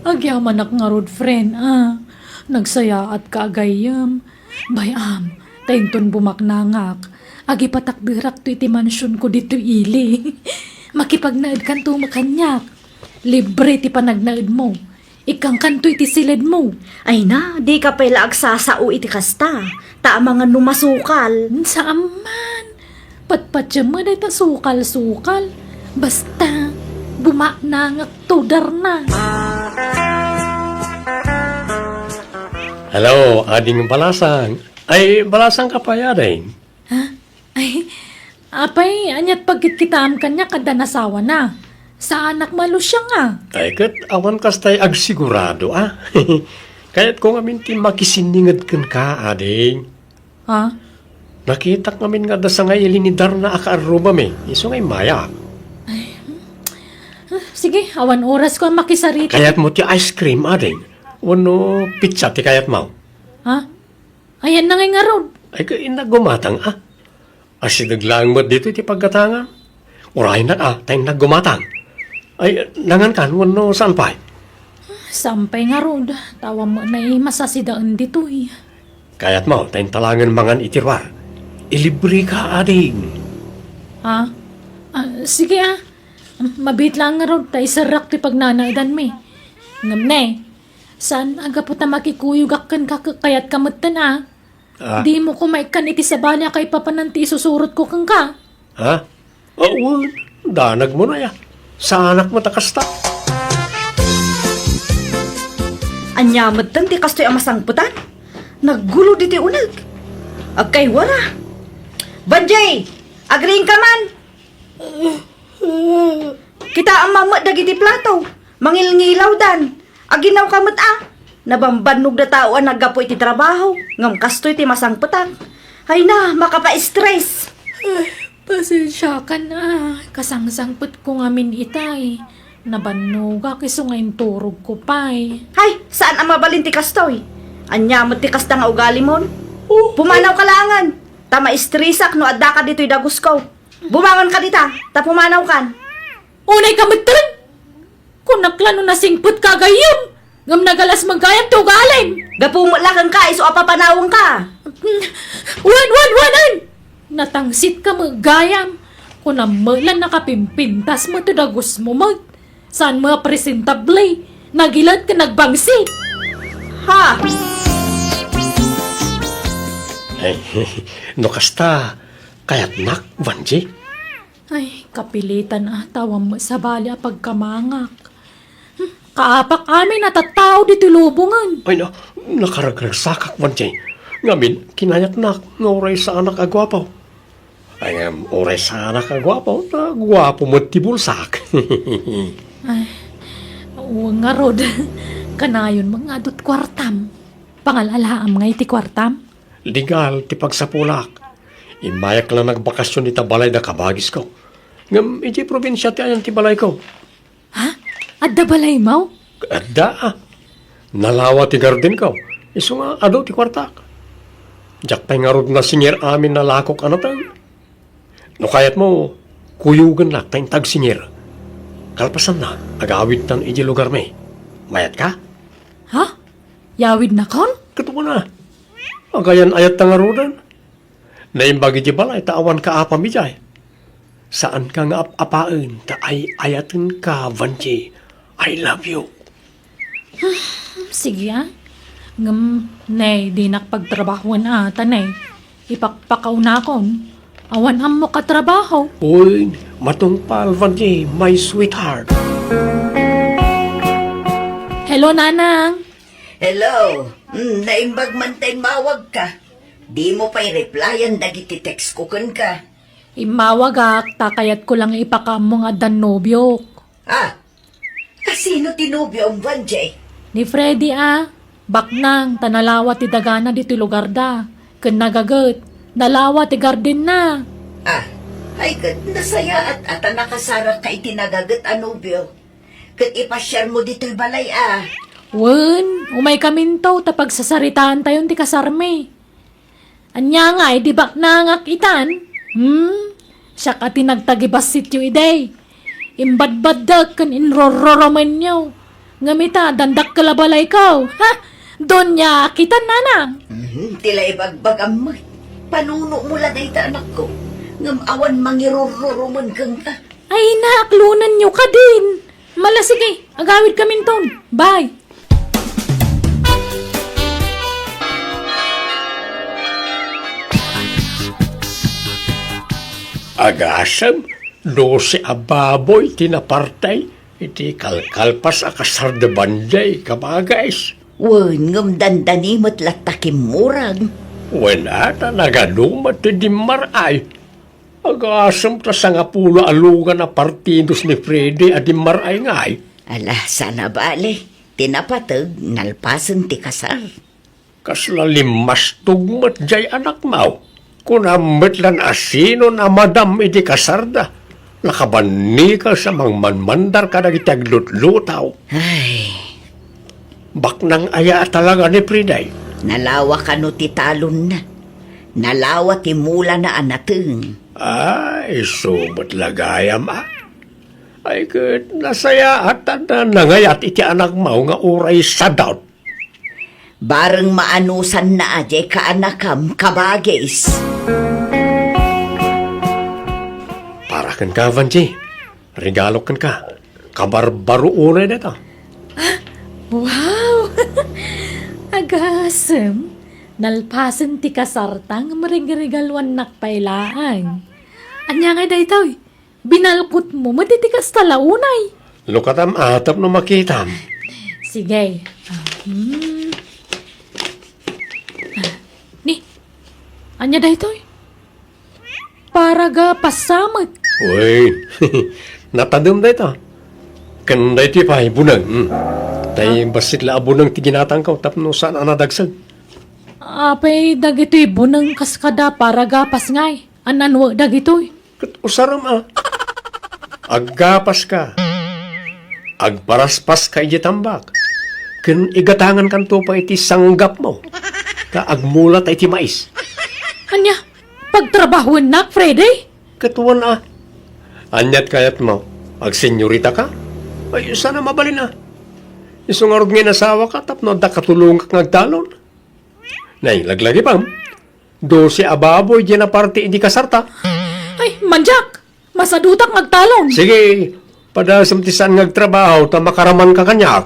Agyaman ak nga rod, friend, Nagsaya at kaagayam. Bayam, tainton bumaknangak. Agi patakbirak to iti mansyon ko dito ili. Makipagnaid kan to makanyak. Libre ti panagnaid mo. Ikang kanto iti silid mo. Ay na, di ka pala agsasao iti kasta. Ta mga numasukal. Sa ama. Patpatya mo na ita sukal-sukal. Basta, bumaknangak tudar na. Hello, ading balasang. Ay, balasang ka pa yaring. Ay, apay, anyat pagkit kitaan kanya kada nasawa na. Sa anak malo siya nga. Ay, kat awan kastay agsigurado, ah. Kaya't kung amin ti makisiningad kan ka, ading. Ha? Nakita ngamin nga da sa ngay ilinidar na akaaruma me. Iso ngay maya. Sige, awan oras ko ang makisarita. Kaya't mo ti ice cream, ading. Wano pizza ti kayat mo. Ha? Ayan na nga ron. Ay, ka inagumatang, ah. Asidaglang mo dito ti pagkatangan. Uray na, tayong nagumatang. Ay, nangan kan, wano saan pa? Sampay nga ron. Tawa mo na masasidaan dito eh. Kaya't mo, tayong talangan mangan itirwar. Ilibre ka, ading. Ha? Sige ah. Mabit lang nga ron. Tay sarak ti pagnanaidan mi. Ngam na eh. Saan aga po ta makikuyugakan ka kayat kamutan ah? Di mo kumaikan iti sa bala kay papananti isusurot ko kang ka. Ha? Oo, danag mo na ya. Sa anak mo takasta. Anyamad tan ti kastoy ang masangputan. Naggulo diti unag. Agkay wala. Banjay! Agring ka man! Kita ang mamat dagiti plato. Mangilngilaw dan. Aginaw kamot Nabambanog na tao ang naggapo iti trabaho. Ngam kastoy ti masangputan. Hay na, makapa-stress. Pasensya ka na. Kasangsangput ko ngamin itay. Nabanuga kiso ngayon turog ko pa'y. Hay, saan ang mabalin ti kastoy? Anyamot ti kasta nga ugali mon? Pumanaw ka langan. Tama istrisak no adda ka dito'y dagus ko. Bumangon ka dita, ta pumanaw kan. Unay kamutan! Kung naklano na singput ka gayon, ngam nagalas magkayam to galin. Gapumulakan ka, iso apapanawang ka. Wan! Natangsit ka magayam. Kung namalan nakapimpintas mo to dagus mo mag. Saan mo presentable? Nagilad ka nagbangsi. Ha? Ay, no kasta. Kaya't nak, Vanji. Ay, kapilitan tawa mo sa bali pagkamangak. Kaapak amin natatao dito lubungan. Ay na, nakaragragsakak, Vanji. Ngamin, kinayat nak, nga oray sa anak agwapaw. Ay, oray sa anak agwapaw, na gwapo mo tibulsak. Ay, oo nga rod. Kanayon mga adot kwartam. Pangalalaam nga iti kwartam. Legal, ti pagsapulak. Imayak lang nagbakasyon ni tabalay na kabagis ko. Ngam, iti probinsya ti ayan ti balay ko. Ha? Adda balay mo? Adda, nalawa ti garden ko. Iso nga, ado ti kwartak. Diyak pa'y nga rod na singer amin na lakok anatang. No kayat mo, kuyugan lang tayong tag-singer. Kalpasan na, agawid tan iti lugar may. Mayat ka? Ha? Yawid na kon? Kato mo na. Agayan ayat ta nga rodan. Naimbagi di balay, taawan ka apa mijay. Saan ka nga apapaan, ta ay ayatan ka, Vanji. I love you. Sige Ngam, nay, di nakpagtrabahuan tanay. Ipakpakaw na kon. Awan am mo katrabaho. Uy, matungpal, Vanji, my sweetheart. Hello, nanang. Hello. Naimbag man tayo mawag ka. Di mo pa'y replyan dagiti text ko kan ka. Imawagak, takayat ko lang ipakamo nga dan nobyok. Sino tinubyo ang Vanjay? Ni Freddy baknang, tanalawa ti dagana dito lugar da. Ken nagagat, nalawa ti garden na. Ay kat nasaya at ata nakasarap ka itinagagat anubyo. Kat ipasyar mo dito'y balay Wen, umay kaminto tapag sasaritaan tayon ti kasarme. Anya nga, di baknangak itan? Siya ka tinagtagibas sityo iday. Imbadbadag kan inrororoman nyo. Ngamita, dandak kalabalay ko. Ha? Doon niya, kitan nanang. Tila ibagbag mo. Panuno mo lang ita anak ko. Ngam awan mangirororoman kang ka. Ay naklunan nyo ka din. Mala sige, agawid kami ton. Bye. Agasam, 12 ababoy tinapartay, iti kalkalpas akasar de banjay kabagays. Wen, ngam dandanimot latakim murag. Wen ata nagadumat ti dimaray. Agasam ta sa nga pulo alugan na partidos ni Freddy at dimaray ngay. Ala, sana bale. Tinapatag, nalpasan ti kasar. Kasla limas tugmat jay anak mau. Kunamit lan asino na madam iti kasarda. Nakabani ka sa mangmanmandar ka nagiti aglutlutaw. Ay, Baknang aya talaga ni Friday. nalawa ka no ti talon na. Nalawa ti mula na anateng. Ay, sumat lagayam Ay, kat nasaya at nangayat iti anak mau nga uray sa doubt. Bareng maanusan na ajay kaanakam kabagis. Para kan ka, Vanji. Regalo kan ka. Kabarbaro unay nito. Wow! Agasem, nalpasan ti kasartang maringregaluan nakpailaan. Anya nga daytoy, binalpot mo matitikas talaunay. Lukatam atap no makitam. Sige. Ni, anya daytoy? Para ga pasamot. Uy, natadam na ito. Kanda iti pa, bunang. Tay basit la abunang tiginatang ka, tapno saan anadagsag. Apay dagitoy bunang kaskada para gapas ngay. Ananwa dagitoy. Kat usaram Aggapas ka. Agparaspas ka iti tambak. Ken igatangan kanto pa iti sanggap mo. Ka agmulat iti mais. Anya, pagtrabahuan nak, Freddy? Katuan Anyat kayat mo, agsenyorita ka? Ay, sana mabalin Isungarod nga nasawa ka, tapno da katulong ka ngagtalon. Nay, laglagi pam. 12 ababoy di na parte hindi kasarta. Ay, manjak! Masadutak magtalon. Sige, padasam ti saan ngagtrabaho, ta makaraman ka kanyak.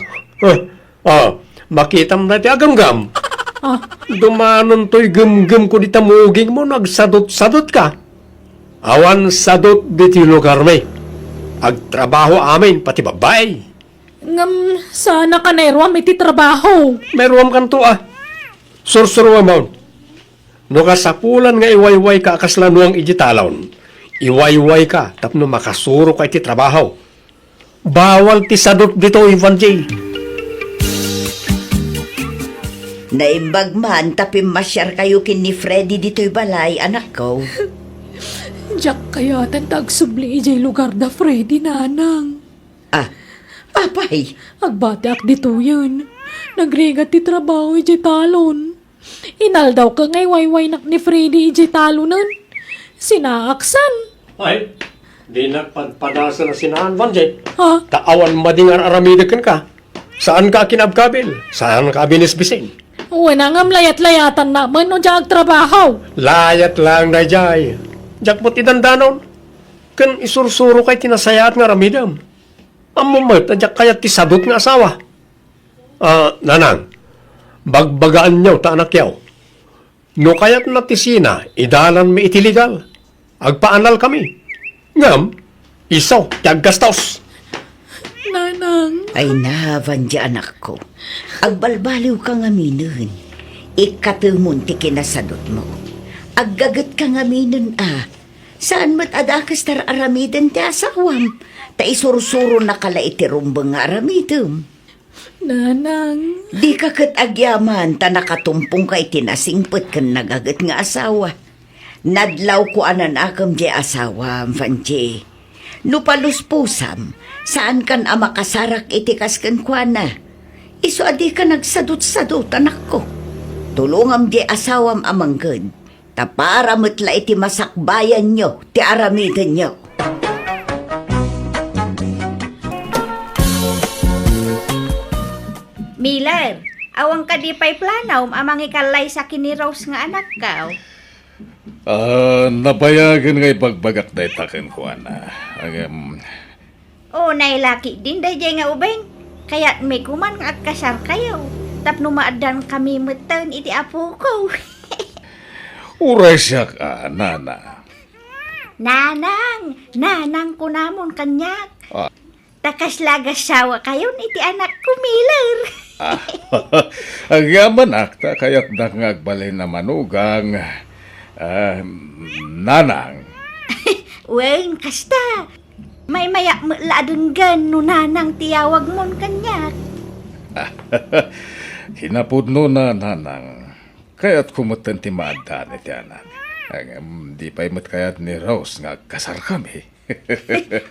Makitam na ti agamgam. Dumanon to'y gum-gum ko di tamuging mo, nagsadot-sadot ka. Awan sadot di ti lugar may. Agtrabaho amin, pati babay. Ngam, sana ka na irwam iti trabaho. Meron kan to Sursuruwa mo. No kasapulan nga iwayway ka akaslanuang ijitalon. Iwayway ka, tapno makasuro ka iti trabaho. Bawal ti sadot dito, Ivan J. Naimbag man, tapim masyar kayo kin ni Freddy dito'y balay, anak ko. Jack kaya tantag subli ijay lugar da Freddy nanang. Papay, Agbati ak dito yun. Nagrigat ti trabaho ijay talon. Inal daw ka ngay wayway nak ni Freddy ijay talonan. Sinaaksan. Ay, di nagpadpadasa na sinahan, Van J. Ha? Kaawan madingar aramidakan ka. Saan ka kinabkabil? Saan ka binisbisin? Wala ngam layat-layatan naman o diyag trabaho. Layat lang na jay. Jakpot idandanon. Kan isursuro kay tinasayat nga ramidam. Amumat na jak kayat tisadot nga asawa. Nanang, bagbagaan niyo ta anak yaw. No kayat na tisina, idalan mi itiligal. Agpaanal kami. Ngam, isaw, tiaggastos. Nanang. ay nahavan di anak ko. Agbalbaliw ka nga minun. Ikatumon ti kinasadot mo. Aggagat ka nga minun Saan mat adakas tar aramiden ti asawam? Ta isursuro na kala itirumbang nga aramidem. Nanang. Di ka kat agyaman ta nakatumpong ka itinasingpet kan nagagat nga asawa. Nadlaw ko anan akam di asawa, Fanche. Nupalus pusam, saan kan amakasarak itikas kan kwa na? Iso adi ka nagsadot-sadot, anak ko. Tulungam di asawam amanggad. Ta para matla iti masakbayan nyo, ti aramidan nyo. Miller, awang ka di pa'y planaw, amang ikalay sa kiniraws nga anak ka. Napayagan ngay pagbagat na itakin ko, ana. Nailaki din dayjay nga ubeng. Kaya may kuman nga at kasar kayo. Tapno maadan kami matan iti apo ko. Uray siya ka, nana. Nanang ko namon kanyak. Ah. Takas lagas sawa kayon iti anak ko, Miller. Ang yaman akta kaya't nangagbalay na manugang. Nanang. Wen, kasta. May mayak mladenggan no nanang tiyawag mon kanyak. Hinapudno na nanang. Kaya't kumutan ti maadan iti anak. Di pa imot kayat ni Rose nga kasar kami.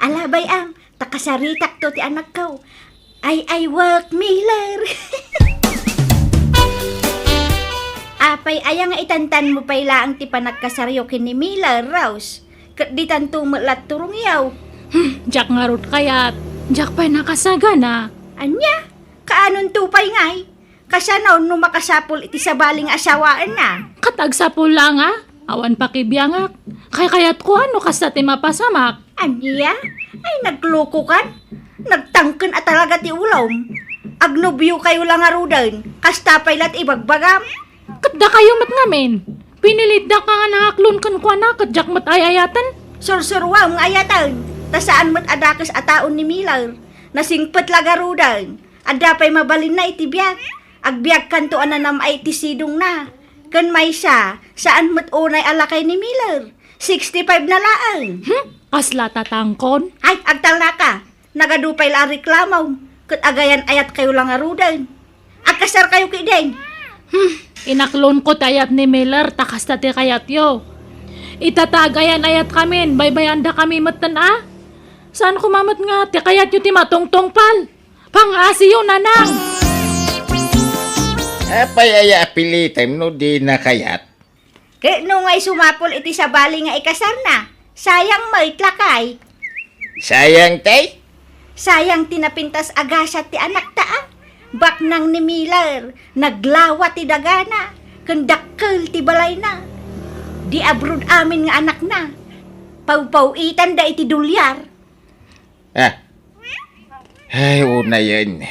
Alabay am, takasaritak to ti anak ko. I work, Miller. Apay ayang itantan mo pay laang ti panagkasaryo kin ni Miller, Rose. Kat di tanto mulat turong yaw. Jak nga rod kayat. Jak pa'y nakasaga na. Anya, kaanon tupay ngay? Kasanaw no makasapol iti sabaling asawaan na. Katagsapol lang awan pakibiyangak. Kayat ko ano kasta ti mapasamak. Anya, ay nagloko kan? Nagtangken at talaga ti ulom. Agnobyo kayo lang arudan. Kastapay lat ibagbagam. Kadda kayo mat ngamin. Pinilit da ka nga nakaklon kan kwa na kadjak mat ayayatan. Sursurwam nga ayatan. Tasaan mat adakas ataon ni Miller. Nasingpet lagarudan. Adapay mabalin na iti biyak. Agbiyak kanto ananam ay iti sidong na. Kan may siya, saan mat unay alakay ni Miller? 65 na laang. Kasla tatangkon. Ay, agtal na ka. Nagadupay la reklamaw. Kat agayan ayat kayo lang arudan. Agkasar kayo kiden. Inaklon ko tayat ni Miller takas ti kayat yo. Itatagayan ayat kamin, baybayanda kami matan Saan kumamat nga ti kayat yo ti matungtong pal? Pang-asi yo nanang. Apay aya apilitan no di na kayat. Kaya nung ay sumapol iti sa bali nga ikasar na. Sayang may tlakay. Sayang tay. Sayang tinapintas agasat ti anak taa. Baknang ni Miller, naglawa ti dagana. Kendakkel ti balay na. Di abroad amin nga anak na. Pau-pauitan da iti dulyar. Ay, una yan.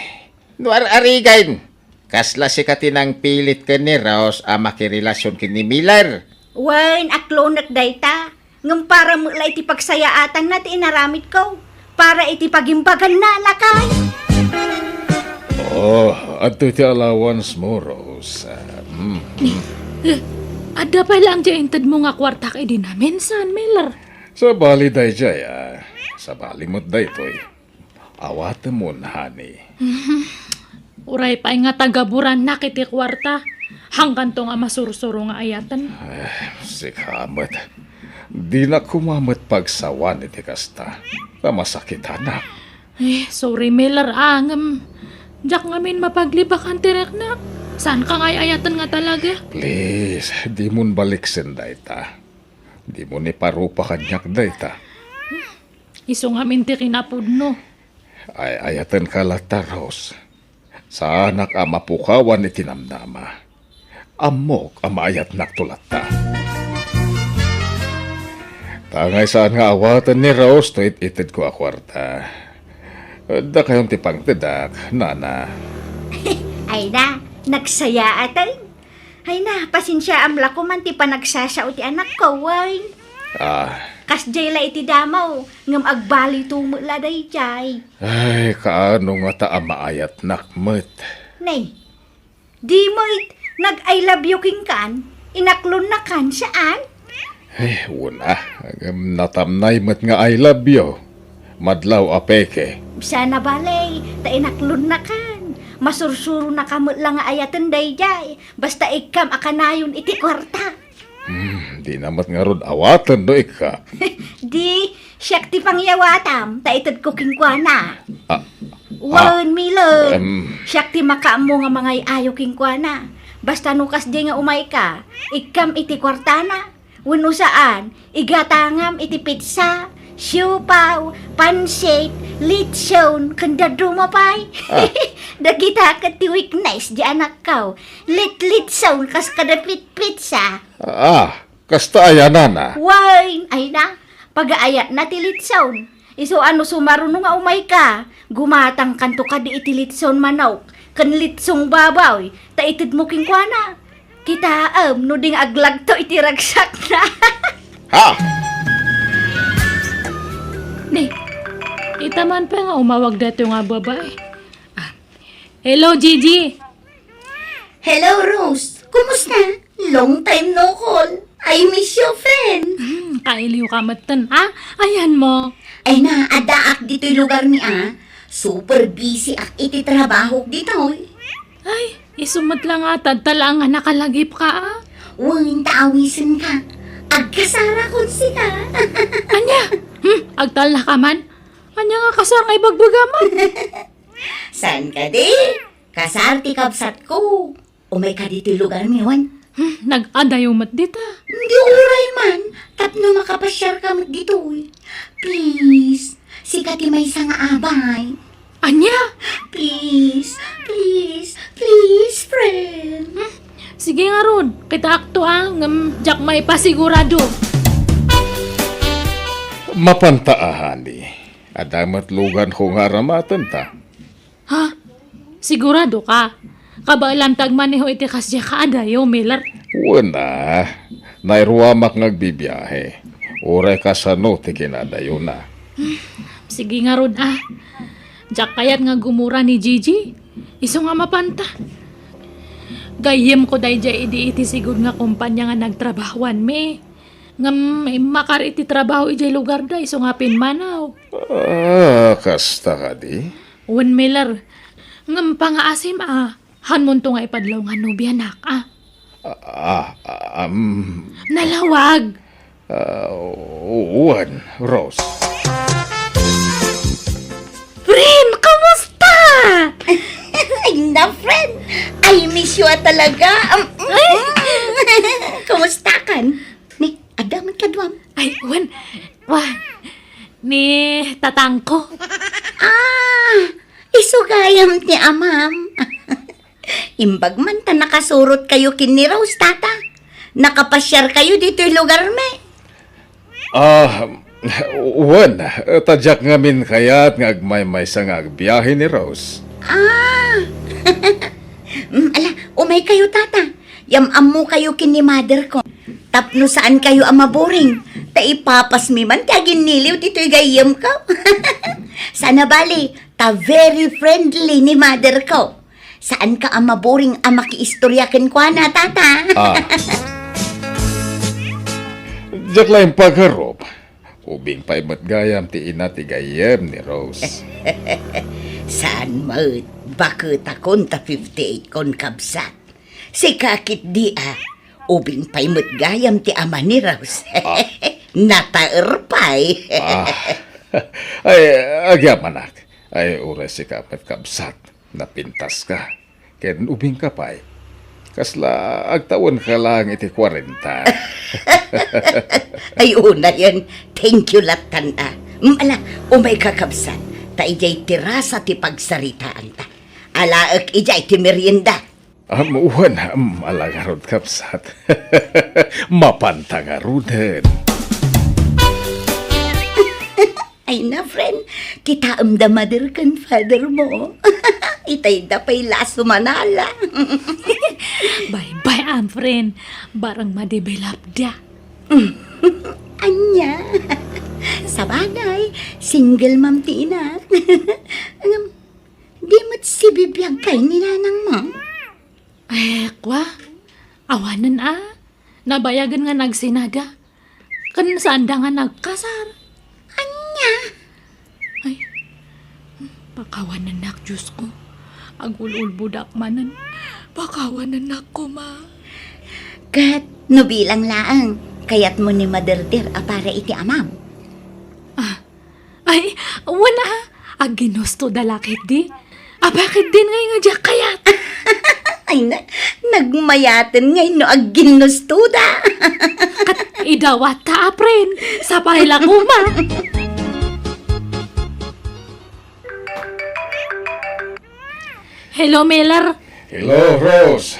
Nuar arigan. Kasla si katinang pilit ka ni Rose makirelasyon kini Miller. Wen, aklonak dayta. Ngam para mula iti pagsayaatan na ti inaramit ko. Para iti pagimbagan na lakay. Oh, ato ti allowance mo, Rose. Ada pa lang di intad mo nga kwarta kay di namin saan Miller. Sa bali day jaya. Sa bali mo't day to'y. Awata mo na, honey. Uray pa nga tagaburan na kiti kwarta. Hanggang to nga masursuro nga ayatan. Sikamat. Di na kumamat pagsawan iti kasta. Masakit anak. Sorry Miller Jak ngamin mapaglibak ang tirek na. Saan ka nga ayatan nga talaga? Please, di mo baliksin dayta. Di mo ni parupa kanyak dayta. Iso ngamin ti kinapudno. Ay ayatan ka lata, Rose. Sa anak mapukawan iti namnama. Amok amayat naktulata. Tangay saan nga awatan ni Rose to itid ko akwarta. Da kayong tipang tidak, nana. Ay na, nagsaya atay. Ay na, pasensya amla ko man ti panagsasao ti anak ko, way. Kasjay la iti damaw, ngam agbali tumula day jay. Ay, kaano nga ta maayat nakmet. Nay, di mo nag-I love you king kan, inaklon na kan saan? Ay, una, natamnay met nga I love you. Madlaw apeke. Sana balay, ta inaklon na kan. Masursuro na kamot lang nga ayatan day jay, basta ikam akanayon iti kwarta. Di namat nga rod awatan do ika. Di, siyak ti pangyawatam, ta itad ko kingkwana. Wan, Milo. Siyak ti makaamo nga mga ayaw kingkwana. Basta nukas di nga umay ka, ikam iti kwartana. Wano saan, igatangam iti pizza, siupaw, pansit, litson, kanda dumapay. Dagita ka ti weakness di anak kaw. Litson kas kadapit pizza. Kasta ayanan na. Wine, ay na, pag-aayat na ti litson. Iso ano sumarunong nga umay ka, gumatang kanto ka di iti litson manok, kan litsong babaw, ta itid mo kingkwana. Kita no ding aglag to iti ragsak na. Ni, itaman pa nga umawag dato nga babae. Hello, Gigi. Hello, Rose. Kumusta? Long time no call. I miss you, friend. Kailiw ka matan, ha? Ayan mo. Ay na, adaak dito'y lugar ni Super busy ak iti trabaho dito. Ay, isumot lang ata, tala nga nakalagip ka, ah. Huwag taawisin ka. Agkasara ko sila. Anya? Agtal na ka man? Anya nga kasar nga ibagbaga man? Saan ka di? Kasarti kabsat ko. Umay ka dito'y lugar mi, Juan. Nag-adayo mat dita. Hindi uray man. Tapno makapasyar ka mat dito. Please. Sikati may isang abay. Anya? Please. Please. Please, friend. Sige nga ron, kita akto jak may pasigurado. Mapantaahan di. Adamat lugan ko nga ramatan ta. Ha? Sigurado ka? Kabailan tagmaneho iti kasya ka adayo, Miller. Wala. Nairuamak ngagbibiyahe. Uray ka sa no, ti kinadayo na. Sige nga ron Jak kayat nga gumura ni Gigi. Iso nga mapanta. Gayem ko day jay iti sigud nga kumpanya nga nagtrabahuan me. Nga may makar iti trabaho iti lugar da iso nga pinmanaw. Kasta ka di? Wen Miller, ngam pangaasim hanmon to nga ipadlaw nga nobyanak Nalawag. Uwan, Rose. Friend, kamusta? Ay na, friend. I miss you talaga. Kamusta kan? Ni, adaman ka duwam. Ay, ni tatangko. Isugayam ti amam. Imbag man ta nakasurot kayo kini Rose, tata. Nakapasyar kayo dito'y lugar me. Uwan, tadyak ngamin kayat ngagmay-may sa ngagbiyahe ni Rose. Ala, umay kayo, tata. Yamam mo kayo kini mother ko. Tapno saan kayo amaboring. Ta ipapas mi man kagin niliw dito'y gayam ko. Sana bali, ta very friendly ni mother ko. Saan ka amaboring makiistoryakin ko na, tata? Diyak lang pagharop. Ubing pa'y matgayam ti ina ti gayam ni Rose. Saan mo't bakit akon ta 58 kon kabsat? Si kakit di ubing pa'y matgayam ti ama ni Rose. Nataerpay. Ay, agyam anak. Ay, oras si kapat kabsat. Napintas ka. Ken ubing ka pa'y. Kasla, agtawon ka lang iti 40. Ay, una yan. Thank you, latan Ala, umay kakabsat. Ta ijay tirasa ti pagsaritaan ta. Alaak ijay ti merienda. Uwan, malagarod kapsat. Mapantangarunan. Ay na, friend. Titaam da mother kan father mo. Itay da pa'y laso manala. Bye-bye, friend. Barang madevelop da. Anya. Sabagay, single mom ti ina. Di mo't si bibiyag kay ninanang mo. Kwa? Awanan Nabayagan nga nagsinada. Kan saan da nga nagkasar? Anya. Ay, pakawanan nak, Diyos ko. Agulul budak manan. Pakawanan nak ko, ma. Kat, no bilang laang. Kayat mo ni mother dear para iti amam. Ay, wana. Aginusto dalakit di. Bakit din ngay nga dyak kayat? Ay na, nagmayatan ngayon no aginustuda. Kat idawat ta, apren. Sa pahila ko, ma. Hello, Miller. Hello, Rose.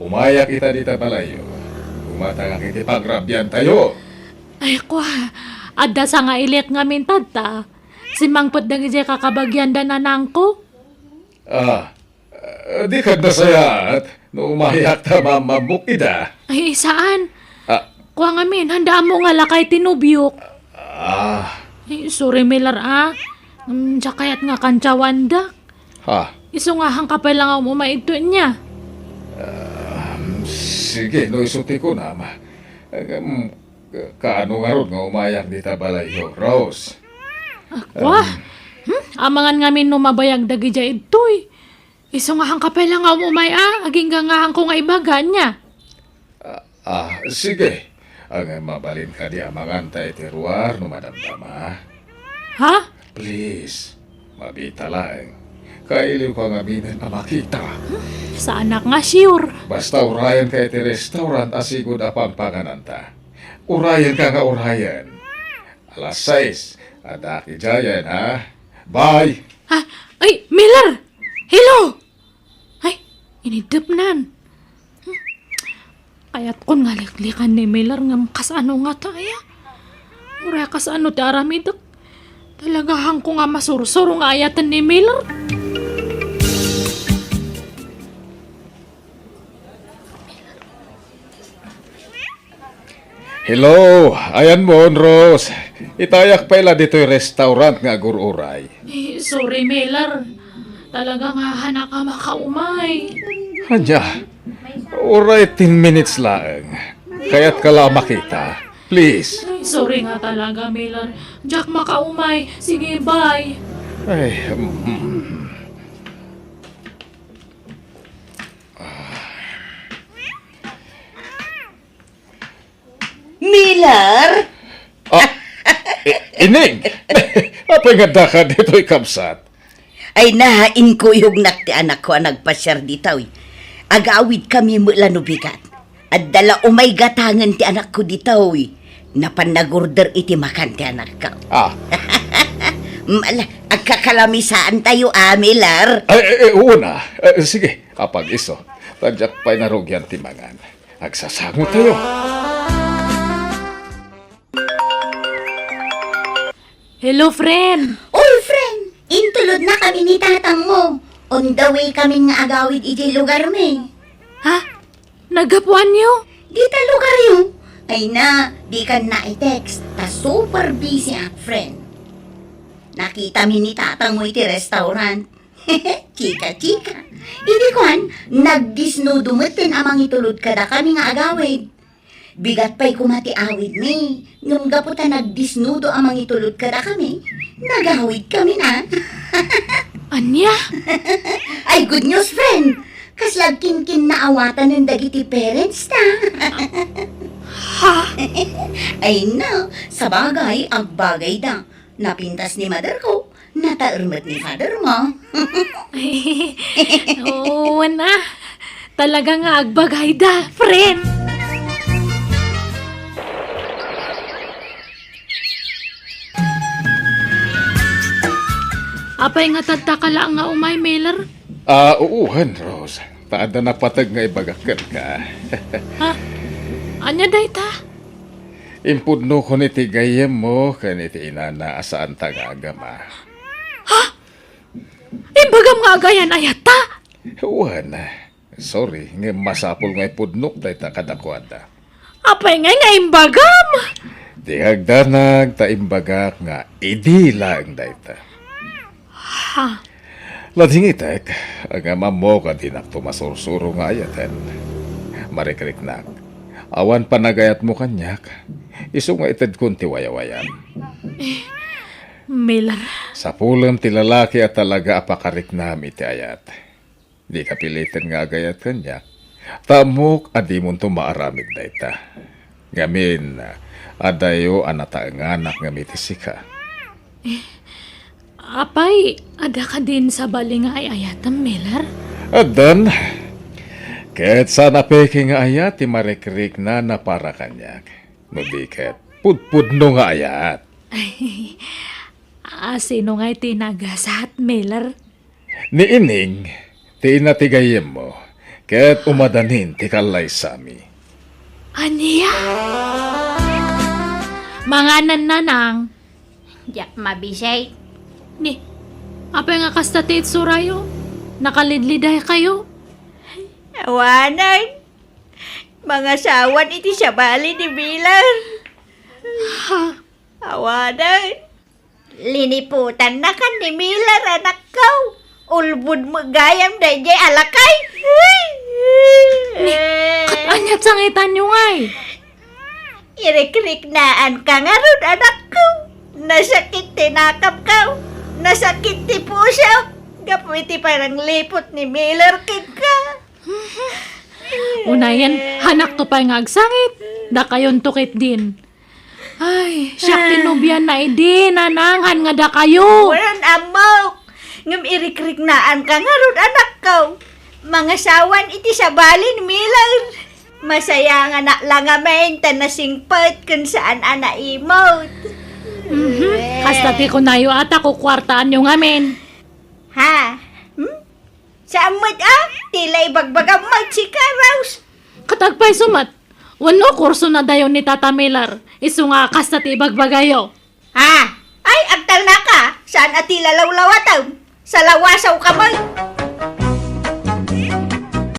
Umaya kita dita palayo. Umatang kiti pagrabyan tayo. Ay, adda sa nga ilik nga mintad ta. Si Mangpot na gijay kakabagyan da nanang ko. Di ka nasayat. No umayak ta mamamuk ida. Ay, saan? Kuha nga handa mo nga lakay tinubyok. Sorry, Miller, kayat nga kancawandak. Ha? Iso nga hang kapay lang ang umaito niya. Sige, no isuti ko na, ma. Kaano nga ron nga umayang di tabalayo, Rose? Wah, amangan nga min mabayag dagi dya itoy. Iso nga hang kapay lang ang aging nga hang ko nga ibaga niya. Sige. Ang mabalin ka di amangan tayo tiruar no madamdama. Ha? Please, mabita lang. Kailiw ko nga minan na makita. Sa anak nga sure. Basta urayan ka iti restaurant asigod apang pangananta. Urayan ka nga urayan. Alas 6, adaki jayan ha. Bye! Ha? Ay, Miller! Hello! Ay, inidap nan. Kaya't kun nga liklikan ni Miller nga kasano nga tayo. Ura kasano ti aramidak. Talagahang ko nga masursuro nga ayatan ni Miller. Hello! Ayan mo, Rose. Itayak pa ila dito yung restaurant nga gururay. Sorry, Miller. Talaga nga hanak ka makaumay. Hanya, uray 10 minutes lang. Kaya't kala makita. Please. Sorry nga talaga, Miller. Jack makaumay. Sige, bye. Ay, Miller? Ining! Apa nga daka dito'y kamsat? Ay nahain ko yung nakti anak ko ang nagpasyar ditaw. Agawid kami mula nubigat. At dala umay gatangan ti anak ko ditaw. Napanagorder iti makan ti anak ko. Mala, agkakalamisaan tayo, Miller. Una. Sige, kapag iso. Tadyak pa'y narugyan timangan. Agsasango tayo. Hello, friend. Oy, friend! Intulod na kami ni tatang mo. On the way kami nga agawid iti lugar me. Ha? Nagapuan niyo? Dita lugar yun. Ay na, di ka na i-text. Ta super busy ang friend. Nakita mi ni tatang mo iti restaurant. Chika-chika. Hindi kuhan, nagdisnudumetin amang itulod kada kami nga agawid. Bigat pa'y kumati awid mi. Ngam gaputa nagdisnudo amang itulod kada kami. Nagawid kami na. Anya? Ay, good news, friend. Kaslag kin na awatan ng dagiti parents ta. Ha? Ay no, sa bagay, agbagay da. Napintas ni mother ko, nataermat ni father mo. Oo na. Talaga nga agbagay da, friend. Apay nga tagtakala nga umay, Miller. Uuhan, Rose. Taada na patag nga ibagakan ka. Ha? Anya dayta? Impudno ko ni tigayem mo kaniti inana asaan tagagama. Imbagam nga agayan ayata. Uwan. Sorry, nga masapol nga ipudnok dahi ta kadakwada. Apay nga imbagam. Di hagdanag ta imbagak nga idi lang dahi ta. Ha? Ladhingitek, ang ama mo ka dinak tumasursuro nga ayatan. Marikrik-nak, awan panagayat mo kanyak, iso nga ited kun ti wayawayan. Miller. Sa pulam ti lalaki at talaga apakarik nami ti ayat. Di ka pilitin nga agayat kanyak, tamok adi mo tumaaramid na ita. Ngamin, adayo anata nga anak nga mitisika. Apay, ada ka din sa baling ay ayatan, Miller? Adan, kahit sana peking nga ayat, ti marikrik na para kanyak. No di ket, pudpudno nga ayat. Sino nga'y tinagasat, Miller? Ni ining, ti inatigayem mo, kahit umadanin ti kalay sami. Aniya? Mga nananang. Yak mabisay. Ni, apay nga kastatit surayo? Nakalidliday kayo? Awanan. Mga sawan iti siya bali ni Miller. Ha? Awanan. Liniputan na kan ni Miller anak ko. Ulbud mo gayam da jay alakay. Anyat sangitan nyo ngay. Irik-rik naan ka nga ron anak ko. Nasakit tinakap ka. Nasakit ti puso. Gapuiti parang lipot ni Miller kid ka. Unayan, hanak to pa nga agsangit. Da kayon tukit din. Ay, siyak tinubyan na idi, nananghan nga da kayo. Waran amok. Ngam irik-rik naan ka nga ron anak ko. Mga sawan iti sa bali ni Miller. Masaya nga na lang amin tanasingpet kung saan ana imot. Kasta ti ko nayo ata ko kwartaan yung amin. Ha? Saan mo't Tila ibagbagamag si Karaus. Katagpay sumat. Wano kurso na dayon ni Tata Miller. Isu nga kasta ti ibagbagayo. Ha? Ay, agtal na ka. Saan ati lalawlawataw? Sa lawasaw ka ba?